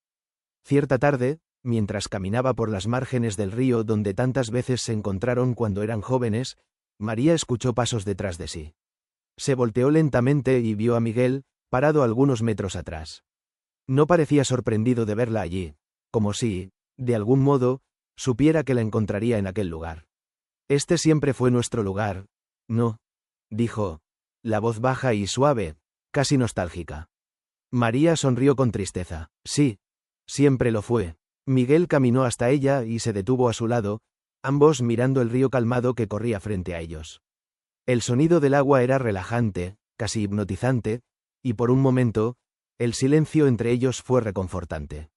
Cierta tarde, mientras caminaba por las márgenes del río donde tantas veces se encontraron cuando eran jóvenes, María escuchó pasos detrás de sí. Se volteó lentamente y vio a Miguel, parado algunos metros atrás. No parecía sorprendido de verla allí, como si, de algún modo, supiera que la encontraría en aquel lugar. Este siempre fue nuestro lugar, ¿no? Dijo, la voz baja y suave, casi nostálgica. María sonrió con tristeza. Sí, siempre lo fue. Miguel caminó hasta ella y se detuvo a su lado, ambos mirando el río calmado que corría frente a ellos. El sonido del agua era relajante, casi hipnotizante, y por un momento, el silencio entre ellos fue reconfortante.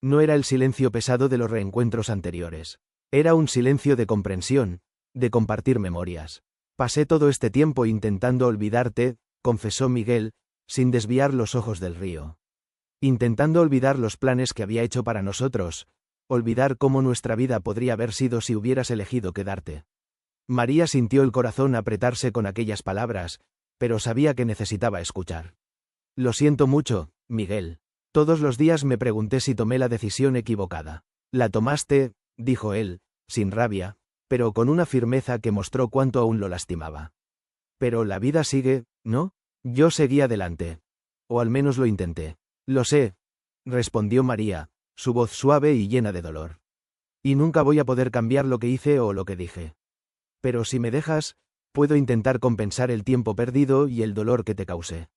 No era el silencio pesado de los reencuentros anteriores. Era un silencio de comprensión, de compartir memorias. Pasé todo este tiempo intentando olvidarte, confesó Miguel, sin desviar los ojos del río. Intentando olvidar los planes que había hecho para nosotros, olvidar cómo nuestra vida podría haber sido si hubieras elegido quedarte. María sintió el corazón apretarse con aquellas palabras, pero sabía que necesitaba escuchar. Lo siento mucho, Miguel. Todos los días me pregunté si tomé la decisión equivocada. La tomaste, dijo él, sin rabia, pero con una firmeza que mostró cuánto aún lo lastimaba. Pero la vida sigue, ¿no? Yo seguí adelante. O al menos lo intenté. Lo sé, respondió María, su voz suave y llena de dolor. Y nunca voy a poder cambiar lo que hice o lo que dije. Pero si me dejas, puedo intentar compensar el tiempo perdido y el dolor que te causé.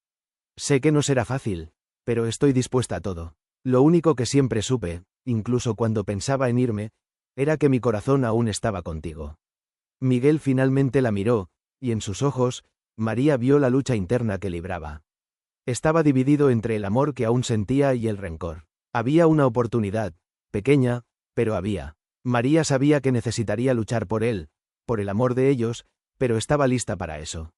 Sé que no será fácil, pero estoy dispuesta a todo. Lo único que siempre supe, incluso cuando pensaba en irme, era que mi corazón aún estaba contigo. Miguel finalmente la miró, y en sus ojos, María vio la lucha interna que libraba. Estaba dividido entre el amor que aún sentía y el rencor. Había una oportunidad, pequeña, pero había. María sabía que necesitaría luchar por él, por el amor de ellos, pero estaba lista para eso.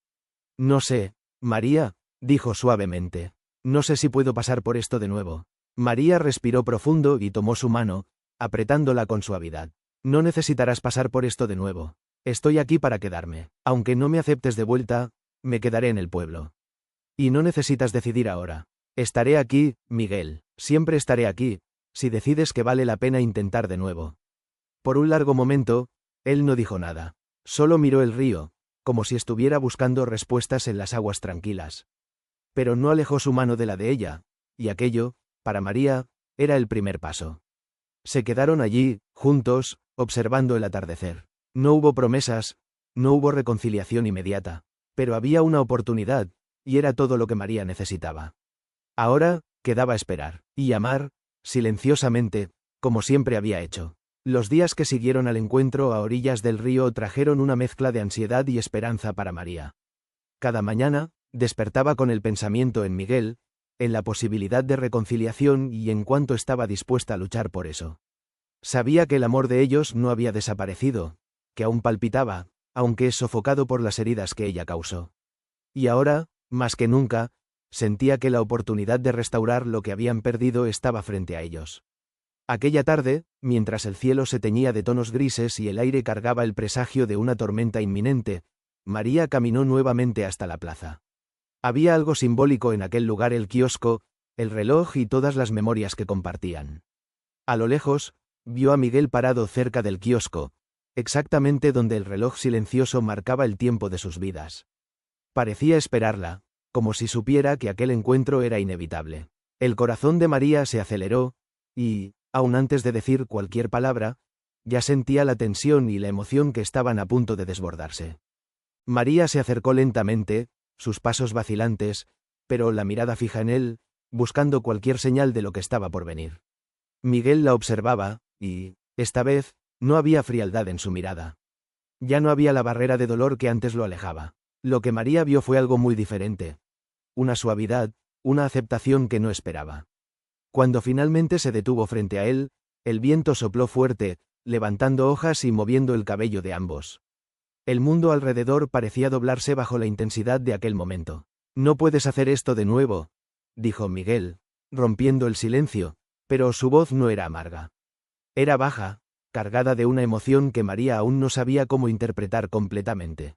No sé, María, dijo suavemente. No sé si puedo pasar por esto de nuevo. María respiró profundo y tomó su mano, apretándola con suavidad. No necesitarás pasar por esto de nuevo. Estoy aquí para quedarme. Aunque no me aceptes de vuelta, me quedaré en el pueblo. Y no necesitas decidir ahora. Estaré aquí, Miguel. Siempre estaré aquí, si decides que vale la pena intentar de nuevo. Por un largo momento, él no dijo nada. Solo miró el río, como si estuviera buscando respuestas en las aguas tranquilas. Pero no alejó su mano de la de ella, y aquello, para María, era el primer paso. Se quedaron allí, juntos, observando el atardecer. No hubo promesas, no hubo reconciliación inmediata, pero había una oportunidad, y era todo lo que María necesitaba. Ahora, quedaba esperar, y amar, silenciosamente, como siempre había hecho. Los días que siguieron al encuentro a orillas del río trajeron una mezcla de ansiedad y esperanza para María. Cada mañana, despertaba con el pensamiento en Miguel, en la posibilidad de reconciliación y en cuánto estaba dispuesta a luchar por eso. Sabía que el amor de ellos no había desaparecido, que aún palpitaba, aunque sofocado por las heridas que ella causó. Y ahora, más que nunca, sentía que la oportunidad de restaurar lo que habían perdido estaba frente a ellos. Aquella tarde, mientras el cielo se teñía de tonos grises y el aire cargaba el presagio de una tormenta inminente, María caminó nuevamente hasta la plaza. Había algo simbólico en aquel lugar: el kiosco, el reloj y todas las memorias que compartían. A lo lejos, vio a Miguel parado cerca del kiosco, exactamente donde el reloj silencioso marcaba el tiempo de sus vidas. Parecía esperarla, como si supiera que aquel encuentro era inevitable. El corazón de María se aceleró, y, aun antes de decir cualquier palabra, ya sentía la tensión y la emoción que estaban a punto de desbordarse. María se acercó lentamente, sus pasos vacilantes, pero la mirada fija en él, buscando cualquier señal de lo que estaba por venir. Miguel la observaba, y, esta vez, no había frialdad en su mirada. Ya no había la barrera de dolor que antes lo alejaba. Lo que María vio fue algo muy diferente. Una suavidad, una aceptación que no esperaba. Cuando finalmente se detuvo frente a él, el viento sopló fuerte, levantando hojas y moviendo el cabello de ambos. El mundo alrededor parecía doblarse bajo la intensidad de aquel momento. «No puedes hacer esto de nuevo», dijo Miguel, rompiendo el silencio, pero su voz no era amarga. Era baja, cargada de una emoción que María aún no sabía cómo interpretar completamente.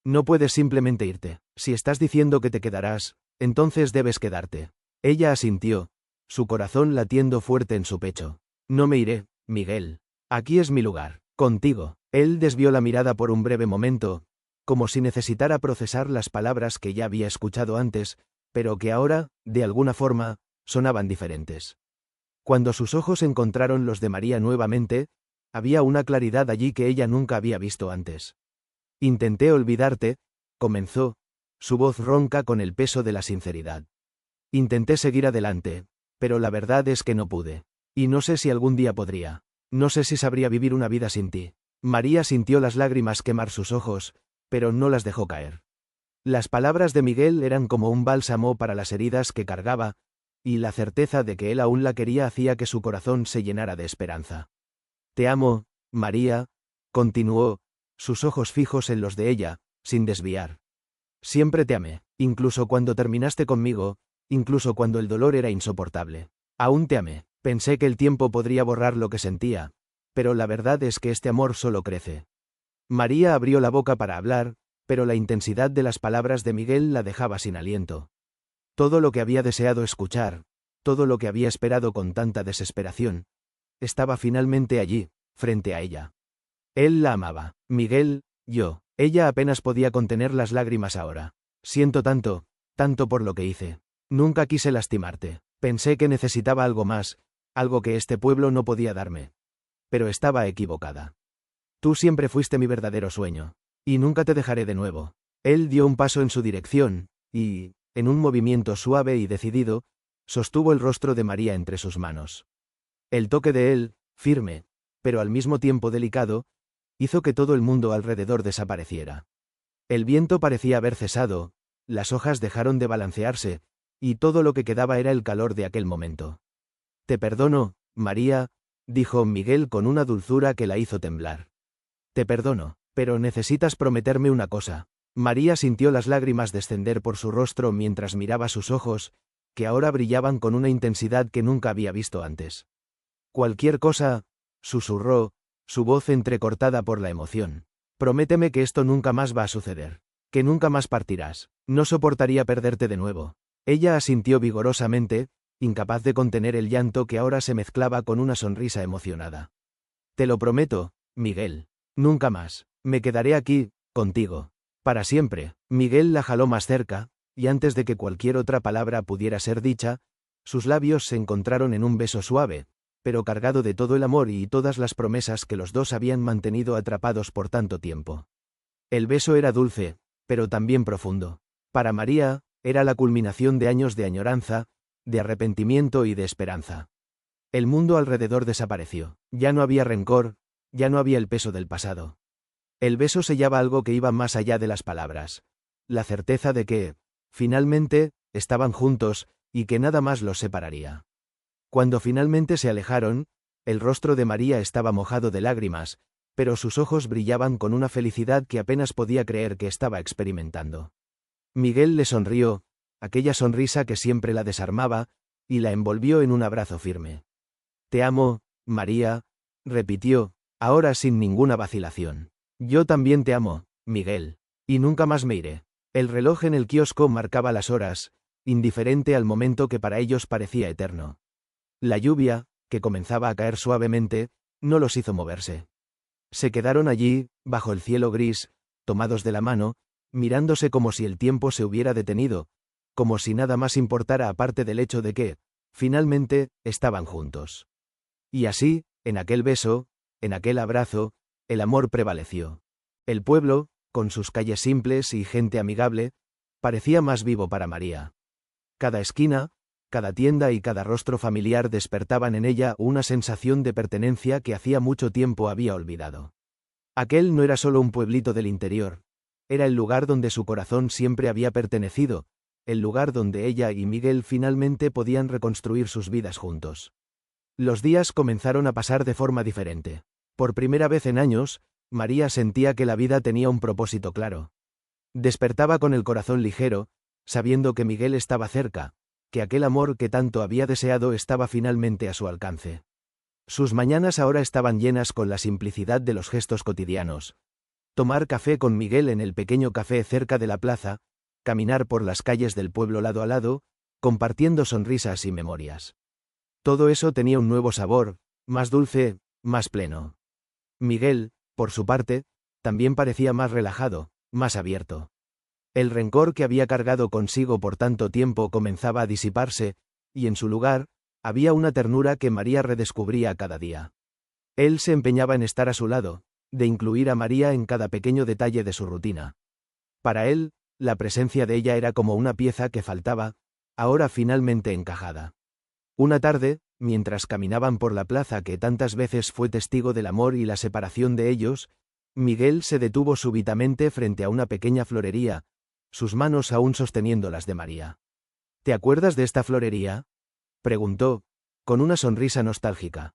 «No puedes simplemente irte. Si estás diciendo que te quedarás, entonces debes quedarte». Ella asintió, su corazón latiendo fuerte en su pecho. «No me iré, Miguel. Aquí es mi lugar, contigo». Él desvió la mirada por un breve momento, como si necesitara procesar las palabras que ya había escuchado antes, pero que ahora, de alguna forma, sonaban diferentes. Cuando sus ojos encontraron los de María nuevamente, había una claridad allí que ella nunca había visto antes. «Intenté olvidarte», comenzó, su voz ronca con el peso de la sinceridad. «Intenté seguir adelante, pero la verdad es que no pude. Y no sé si algún día podría. No sé si sabría vivir una vida sin ti». María sintió las lágrimas quemar sus ojos, pero no las dejó caer. Las palabras de Miguel eran como un bálsamo para las heridas que cargaba, y la certeza de que él aún la quería hacía que su corazón se llenara de esperanza. «Te amo, María», continuó, sus ojos fijos en los de ella, sin desviar. «Siempre te amé, incluso cuando terminaste conmigo, incluso cuando el dolor era insoportable. Aún te amé. Pensé que el tiempo podría borrar lo que sentía, pero la verdad es que este amor solo crece». María abrió la boca para hablar, pero la intensidad de las palabras de Miguel la dejaba sin aliento. Todo lo que había deseado escuchar, todo lo que había esperado con tanta desesperación, estaba finalmente allí, frente a ella. Él la amaba. «Miguel, yo». Ella apenas podía contener las lágrimas ahora. «Siento tanto, tanto por lo que hice. Nunca quise lastimarte. Pensé que necesitaba algo más, algo que este pueblo no podía darme. Pero estaba equivocada. Tú siempre fuiste mi verdadero sueño. Y nunca te dejaré de nuevo». Él dio un paso en su dirección, y, en un movimiento suave y decidido, sostuvo el rostro de María entre sus manos. El toque de él, firme, pero al mismo tiempo delicado, hizo que todo el mundo alrededor desapareciera. El viento parecía haber cesado, las hojas dejaron de balancearse, y todo lo que quedaba era el calor de aquel momento. «Te perdono, María», dijo Miguel con una dulzura que la hizo temblar. «Te perdono, pero necesitas prometerme una cosa». María sintió las lágrimas descender por su rostro mientras miraba sus ojos, que ahora brillaban con una intensidad que nunca había visto antes. «Cualquier cosa», susurró, su voz entrecortada por la emoción. «Prométeme que esto nunca más va a suceder. Que nunca más partirás. No soportaría perderte de nuevo». Ella asintió vigorosamente, incapaz de contener el llanto que ahora se mezclaba con una sonrisa emocionada. «Te lo prometo, Miguel. Nunca más. Me quedaré aquí, contigo. Para siempre». Miguel la jaló más cerca, y antes de que cualquier otra palabra pudiera ser dicha, sus labios se encontraron en un beso suave, pero cargado de todo el amor y todas las promesas que los dos habían mantenido atrapados por tanto tiempo. El beso era dulce, pero también profundo. Para María, era la culminación de años de añoranza, de arrepentimiento y de esperanza. El mundo alrededor desapareció. Ya no había rencor, ya no había el peso del pasado. El beso sellaba algo que iba más allá de las palabras. La certeza de que, finalmente, estaban juntos, y que nada más los separaría. Cuando finalmente se alejaron, el rostro de María estaba mojado de lágrimas, pero sus ojos brillaban con una felicidad que apenas podía creer que estaba experimentando. Miguel le sonrió, aquella sonrisa que siempre la desarmaba, y la envolvió en un abrazo firme. «Te amo, María», repitió, ahora sin ninguna vacilación. «Yo también te amo, Miguel. Y nunca más me iré». El reloj en el kiosco marcaba las horas, indiferente al momento que para ellos parecía eterno. La lluvia, que comenzaba a caer suavemente, no los hizo moverse. Se quedaron allí, bajo el cielo gris, tomados de la mano, mirándose como si el tiempo se hubiera detenido, como si nada más importara aparte del hecho de que, finalmente, estaban juntos. Y así, en aquel beso, en aquel abrazo, el amor prevaleció. El pueblo, con sus calles simples y gente amigable, parecía más vivo para María. Cada esquina, cada tienda y cada rostro familiar despertaban en ella una sensación de pertenencia que hacía mucho tiempo había olvidado. Aquel no era solo un pueblito del interior, era el lugar donde su corazón siempre había pertenecido, el lugar donde ella y Miguel finalmente podían reconstruir sus vidas juntos. Los días comenzaron a pasar de forma diferente. Por primera vez en años, María sentía que la vida tenía un propósito claro. Despertaba con el corazón ligero, sabiendo que Miguel estaba cerca, que aquel amor que tanto había deseado estaba finalmente a su alcance. Sus mañanas ahora estaban llenas con la simplicidad de los gestos cotidianos. Tomar café con Miguel en el pequeño café cerca de la plaza, caminar por las calles del pueblo lado a lado, compartiendo sonrisas y memorias. Todo eso tenía un nuevo sabor, más dulce, más pleno. Miguel, por su parte, también parecía más relajado, más abierto. El rencor que había cargado consigo por tanto tiempo comenzaba a disiparse, y en su lugar, había una ternura que María redescubría cada día. Él se empeñaba en estar a su lado, de incluir a María en cada pequeño detalle de su rutina. Para él, la presencia de ella era como una pieza que faltaba, ahora finalmente encajada. Una tarde, mientras caminaban por la plaza que tantas veces fue testigo del amor y la separación de ellos, Miguel se detuvo súbitamente frente a una pequeña florería, sus manos aún sosteniendo las de María. ¿Te acuerdas de esta florería?, preguntó, con una sonrisa nostálgica.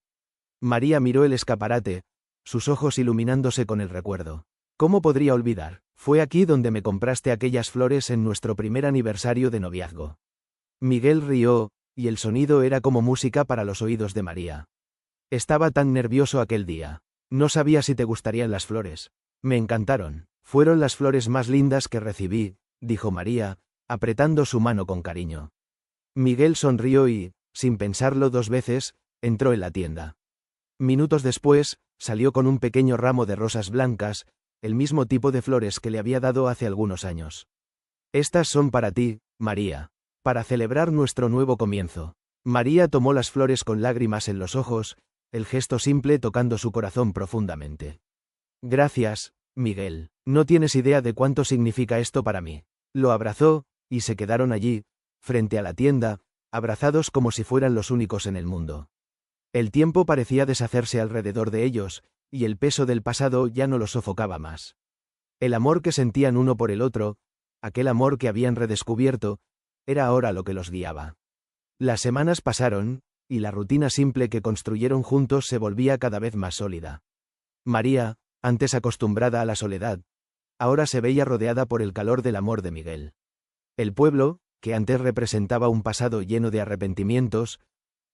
María miró el escaparate, sus ojos iluminándose con el recuerdo. ¿Cómo podría olvidar? Fue aquí donde me compraste aquellas flores en nuestro primer aniversario de noviazgo. Miguel rió, y el sonido era como música para los oídos de María. Estaba tan nervioso aquel día. No sabía si te gustarían las flores. Me encantaron. Fueron las flores más lindas que recibí, dijo María, apretando su mano con cariño. Miguel sonrió y, sin pensarlo dos veces, entró en la tienda. Minutos después, salió con un pequeño ramo de rosas blancas, el mismo tipo de flores que le había dado hace algunos años. Estas son para ti, María. Para celebrar nuestro nuevo comienzo. María tomó las flores con lágrimas en los ojos, el gesto simple tocando su corazón profundamente. Gracias, Miguel. No tienes idea de cuánto significa esto para mí. Lo abrazó, y se quedaron allí, frente a la tienda, abrazados como si fueran los únicos en el mundo. El tiempo parecía deshacerse alrededor de ellos, y el peso del pasado ya no los sofocaba más. El amor que sentían uno por el otro, aquel amor que habían redescubierto, era ahora lo que los guiaba. Las semanas pasaron, y la rutina simple que construyeron juntos se volvía cada vez más sólida. María, antes acostumbrada a la soledad, ahora se veía rodeada por el calor del amor de Miguel. El pueblo, que antes representaba un pasado lleno de arrepentimientos,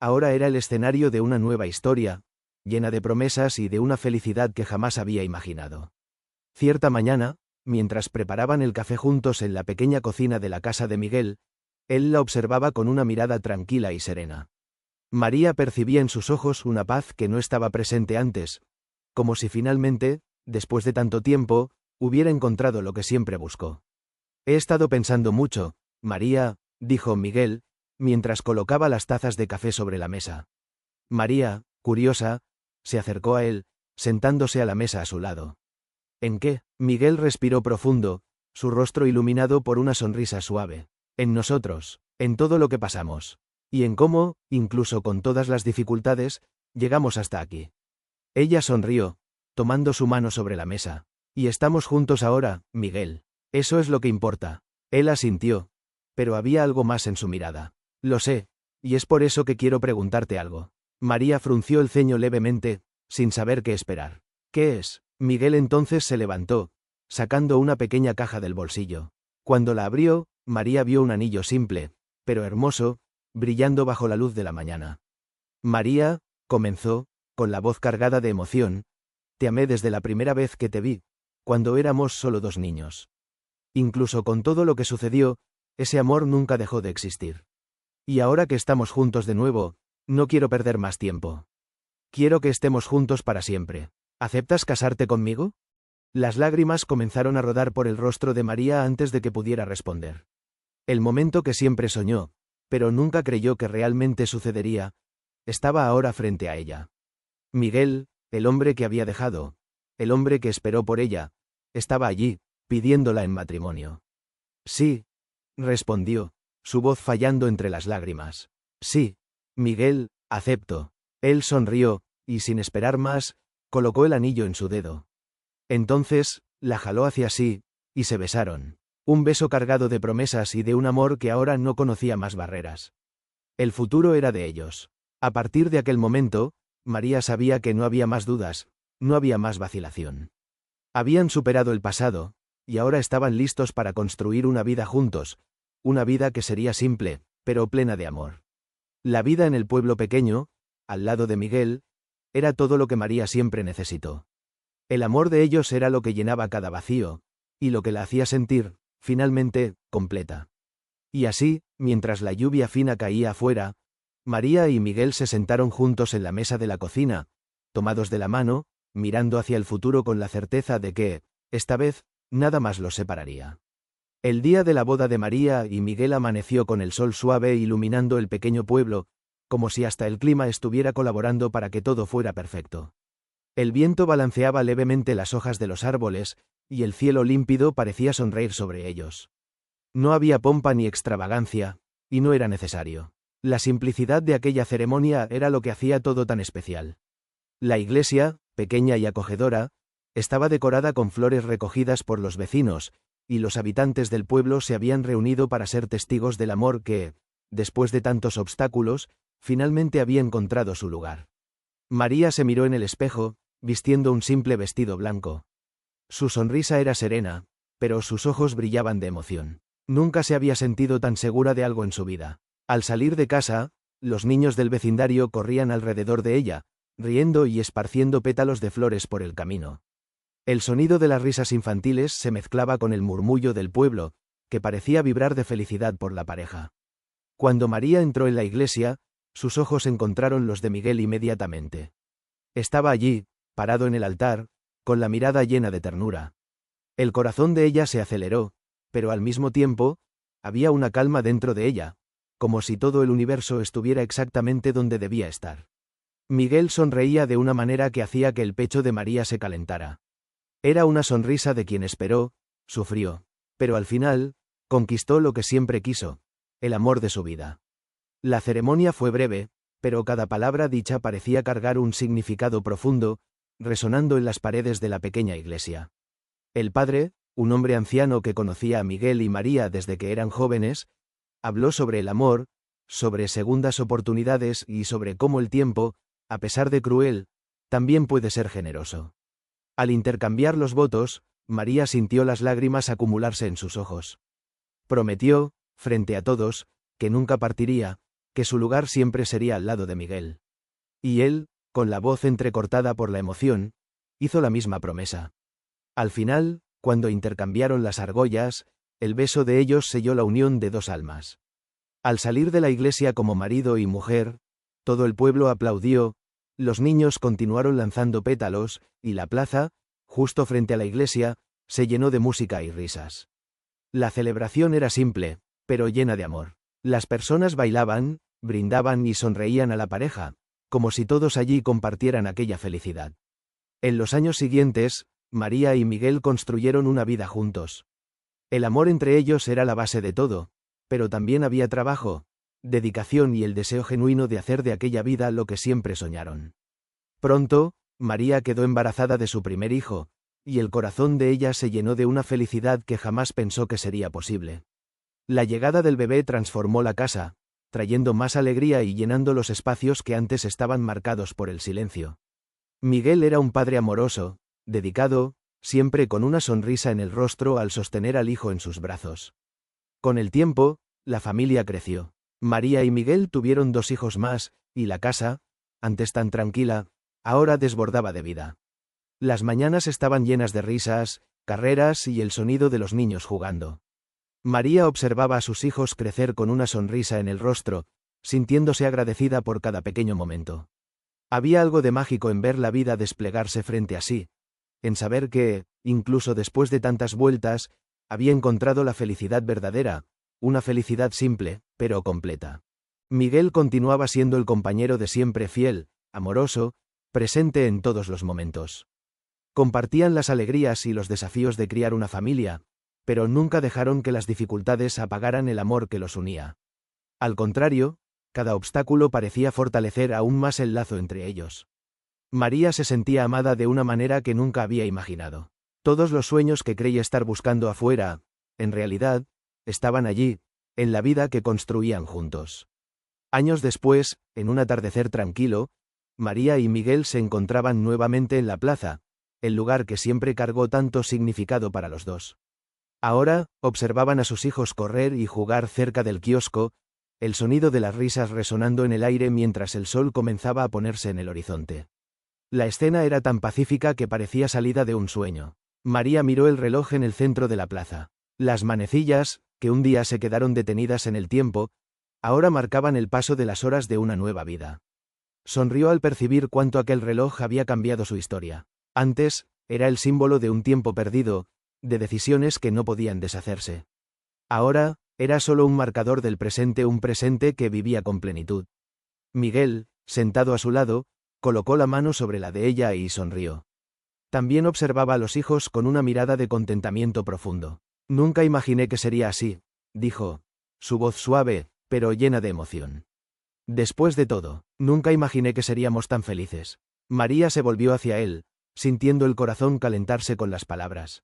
ahora era el escenario de una nueva historia, llena de promesas y de una felicidad que jamás había imaginado. Cierta mañana, mientras preparaban el café juntos en la pequeña cocina de la casa de Miguel, él la observaba con una mirada tranquila y serena. María percibía en sus ojos una paz que no estaba presente antes, como si finalmente, después de tanto tiempo, hubiera encontrado lo que siempre buscó. He estado pensando mucho, María, dijo Miguel, mientras colocaba las tazas de café sobre la mesa. María, curiosa, se acercó a él, sentándose a la mesa a su lado. ¿En qué? Miguel respiró profundo, su rostro iluminado por una sonrisa suave. En nosotros, en todo lo que pasamos. Y en cómo, incluso con todas las dificultades, llegamos hasta aquí. Ella sonrió, tomando su mano sobre la mesa. Y estamos juntos ahora, Miguel. Eso es lo que importa. Él asintió. Pero había algo más en su mirada. Lo sé, y es por eso que quiero preguntarte algo. María frunció el ceño levemente, sin saber qué esperar. ¿Qué es? Miguel entonces se levantó, sacando una pequeña caja del bolsillo. Cuando la abrió, María vio un anillo simple, pero hermoso, brillando bajo la luz de la mañana. María, comenzó, con la voz cargada de emoción, te amé desde la primera vez que te vi, cuando éramos solo dos niños. Incluso con todo lo que sucedió, ese amor nunca dejó de existir. Y ahora que estamos juntos de nuevo, no quiero perder más tiempo. Quiero que estemos juntos para siempre. ¿Aceptas casarte conmigo? Las lágrimas comenzaron a rodar por el rostro de María antes de que pudiera responder. El momento que siempre soñó, pero nunca creyó que realmente sucedería, estaba ahora frente a ella. Miguel, el hombre que había dejado, el hombre que esperó por ella, estaba allí, pidiéndola en matrimonio. Sí, respondió, su voz fallando entre las lágrimas. Sí, Miguel, acepto. Él sonrió, y sin esperar más, colocó el anillo en su dedo. Entonces, la jaló hacia sí, y se besaron. Un beso cargado de promesas y de un amor que ahora no conocía más barreras. El futuro era de ellos. A partir de aquel momento, María sabía que no había más dudas, no había más vacilación. Habían superado el pasado, y ahora estaban listos para construir una vida juntos, una vida que sería simple, pero plena de amor. La vida en el pueblo pequeño, al lado de Miguel, era todo lo que María siempre necesitó. El amor de ellos era lo que llenaba cada vacío, y lo que la hacía sentir, finalmente, completa. Y así, mientras la lluvia fina caía afuera, María y Miguel se sentaron juntos en la mesa de la cocina, tomados de la mano, mirando hacia el futuro con la certeza de que, esta vez, nada más los separaría. El día de la boda de María y Miguel amaneció con el sol suave iluminando el pequeño pueblo, como si hasta el clima estuviera colaborando para que todo fuera perfecto. El viento balanceaba levemente las hojas de los árboles, y el cielo límpido parecía sonreír sobre ellos. No había pompa ni extravagancia, y no era necesario. La simplicidad de aquella ceremonia era lo que hacía todo tan especial. La iglesia, pequeña y acogedora, estaba decorada con flores recogidas por los vecinos, y los habitantes del pueblo se habían reunido para ser testigos del amor que, después de tantos obstáculos, finalmente había encontrado su lugar. María se miró en el espejo, vistiendo un simple vestido blanco. Su sonrisa era serena, pero sus ojos brillaban de emoción. Nunca se había sentido tan segura de algo en su vida. Al salir de casa, los niños del vecindario corrían alrededor de ella, riendo y esparciendo pétalos de flores por el camino. El sonido de las risas infantiles se mezclaba con el murmullo del pueblo, que parecía vibrar de felicidad por la pareja. Cuando María entró en la iglesia, sus ojos encontraron los de Miguel inmediatamente. Estaba allí, parado en el altar, con la mirada llena de ternura. El corazón de ella se aceleró, pero al mismo tiempo, había una calma dentro de ella, como si todo el universo estuviera exactamente donde debía estar. Miguel sonreía de una manera que hacía que el pecho de María se calentara. Era una sonrisa de quien esperó, sufrió, pero al final, conquistó lo que siempre quiso, el amor de su vida. La ceremonia fue breve, pero cada palabra dicha parecía cargar un significado profundo, resonando en las paredes de la pequeña iglesia. El padre, un hombre anciano que conocía a Miguel y María desde que eran jóvenes, habló sobre el amor, sobre segundas oportunidades y sobre cómo el tiempo, a pesar de cruel, también puede ser generoso. Al intercambiar los votos, María sintió las lágrimas acumularse en sus ojos. Prometió, frente a todos, que nunca partiría, que su lugar siempre sería al lado de Miguel. Y él, con la voz entrecortada por la emoción, hizo la misma promesa. Al final, cuando intercambiaron las argollas, el beso de ellos selló la unión de dos almas. Al salir de la iglesia como marido y mujer, todo el pueblo aplaudió, los niños continuaron lanzando pétalos, y la plaza, justo frente a la iglesia, se llenó de música y risas. La celebración era simple, pero llena de amor. Las personas bailaban, brindaban y sonreían a la pareja, como si todos allí compartieran aquella felicidad. En los años siguientes, María y Miguel construyeron una vida juntos. El amor entre ellos era la base de todo, pero también había trabajo, dedicación y el deseo genuino de hacer de aquella vida lo que siempre soñaron. Pronto, María quedó embarazada de su primer hijo, y el corazón de ella se llenó de una felicidad que jamás pensó que sería posible. La llegada del bebé transformó la casa, trayendo más alegría y llenando los espacios que antes estaban marcados por el silencio. Miguel era un padre amoroso, dedicado, siempre con una sonrisa en el rostro al sostener al hijo en sus brazos. Con el tiempo, la familia creció. María y Miguel tuvieron 2 hijos más, y la casa, antes tan tranquila, ahora desbordaba de vida. Las mañanas estaban llenas de risas, carreras y el sonido de los niños jugando. María observaba a sus hijos crecer con una sonrisa en el rostro, sintiéndose agradecida por cada pequeño momento. Había algo de mágico en ver la vida desplegarse frente a sí, en saber que, incluso después de tantas vueltas, había encontrado la felicidad verdadera, una felicidad simple, pero completa. Miguel continuaba siendo el compañero de siempre fiel, amoroso, presente en todos los momentos. Compartían las alegrías y los desafíos de criar una familia, pero nunca dejaron que las dificultades apagaran el amor que los unía. Al contrario, cada obstáculo parecía fortalecer aún más el lazo entre ellos. María se sentía amada de una manera que nunca había imaginado. Todos los sueños que creía estar buscando afuera, en realidad, estaban allí, en la vida que construían juntos. Años después, en un atardecer tranquilo, María y Miguel se encontraban nuevamente en la plaza, el lugar que siempre cargó tanto significado para los dos. Ahora, observaban a sus hijos correr y jugar cerca del kiosco, el sonido de las risas resonando en el aire mientras el sol comenzaba a ponerse en el horizonte. La escena era tan pacífica que parecía salida de un sueño. María miró el reloj en el centro de la plaza. Las manecillas, que un día se quedaron detenidas en el tiempo, ahora marcaban el paso de las horas de una nueva vida. Sonrió al percibir cuánto aquel reloj había cambiado su historia. Antes, era el símbolo de un tiempo perdido, de decisiones que no podían deshacerse. Ahora, era solo un marcador del presente, un presente que vivía con plenitud. Miguel, sentado a su lado, colocó la mano sobre la de ella y sonrió. También observaba a los hijos con una mirada de contentamiento profundo. Nunca imaginé que sería así, dijo, su voz suave, pero llena de emoción. Después de todo, nunca imaginé que seríamos tan felices. María se volvió hacia él, sintiendo el corazón calentarse con las palabras.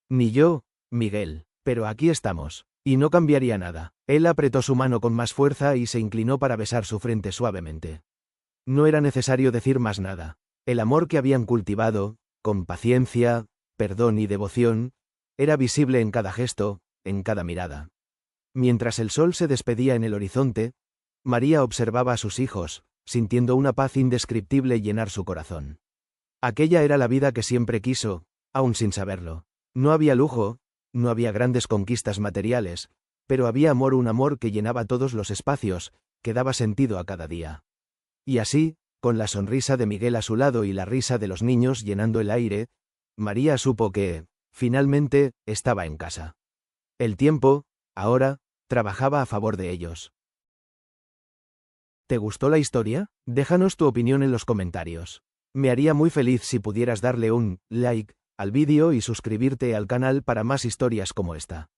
Ni yo, Miguel, pero aquí estamos, y no cambiaría nada. Él apretó su mano con más fuerza y se inclinó para besar su frente suavemente. No era necesario decir más nada. El amor que habían cultivado, con paciencia, perdón y devoción, era visible en cada gesto, en cada mirada. Mientras el sol se despedía en el horizonte, María observaba a sus hijos, sintiendo una paz indescriptible llenar su corazón. Aquella era la vida que siempre quiso, aún sin saberlo. No había lujo, no había grandes conquistas materiales, pero había amor, un amor que llenaba todos los espacios, que daba sentido a cada día. Y así, con la sonrisa de Miguel a su lado y la risa de los niños llenando el aire, María supo que, finalmente, estaba en casa. El tiempo, ahora, trabajaba a favor de ellos. ¿Te gustó la historia? Déjanos tu opinión en los comentarios. Me haría muy feliz si pudieras darle un like al vídeo y suscribirte al canal para más historias como esta.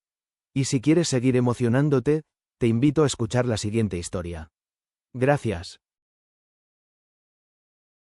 Y si quieres seguir emocionándote, te invito a escuchar la siguiente historia. Gracias.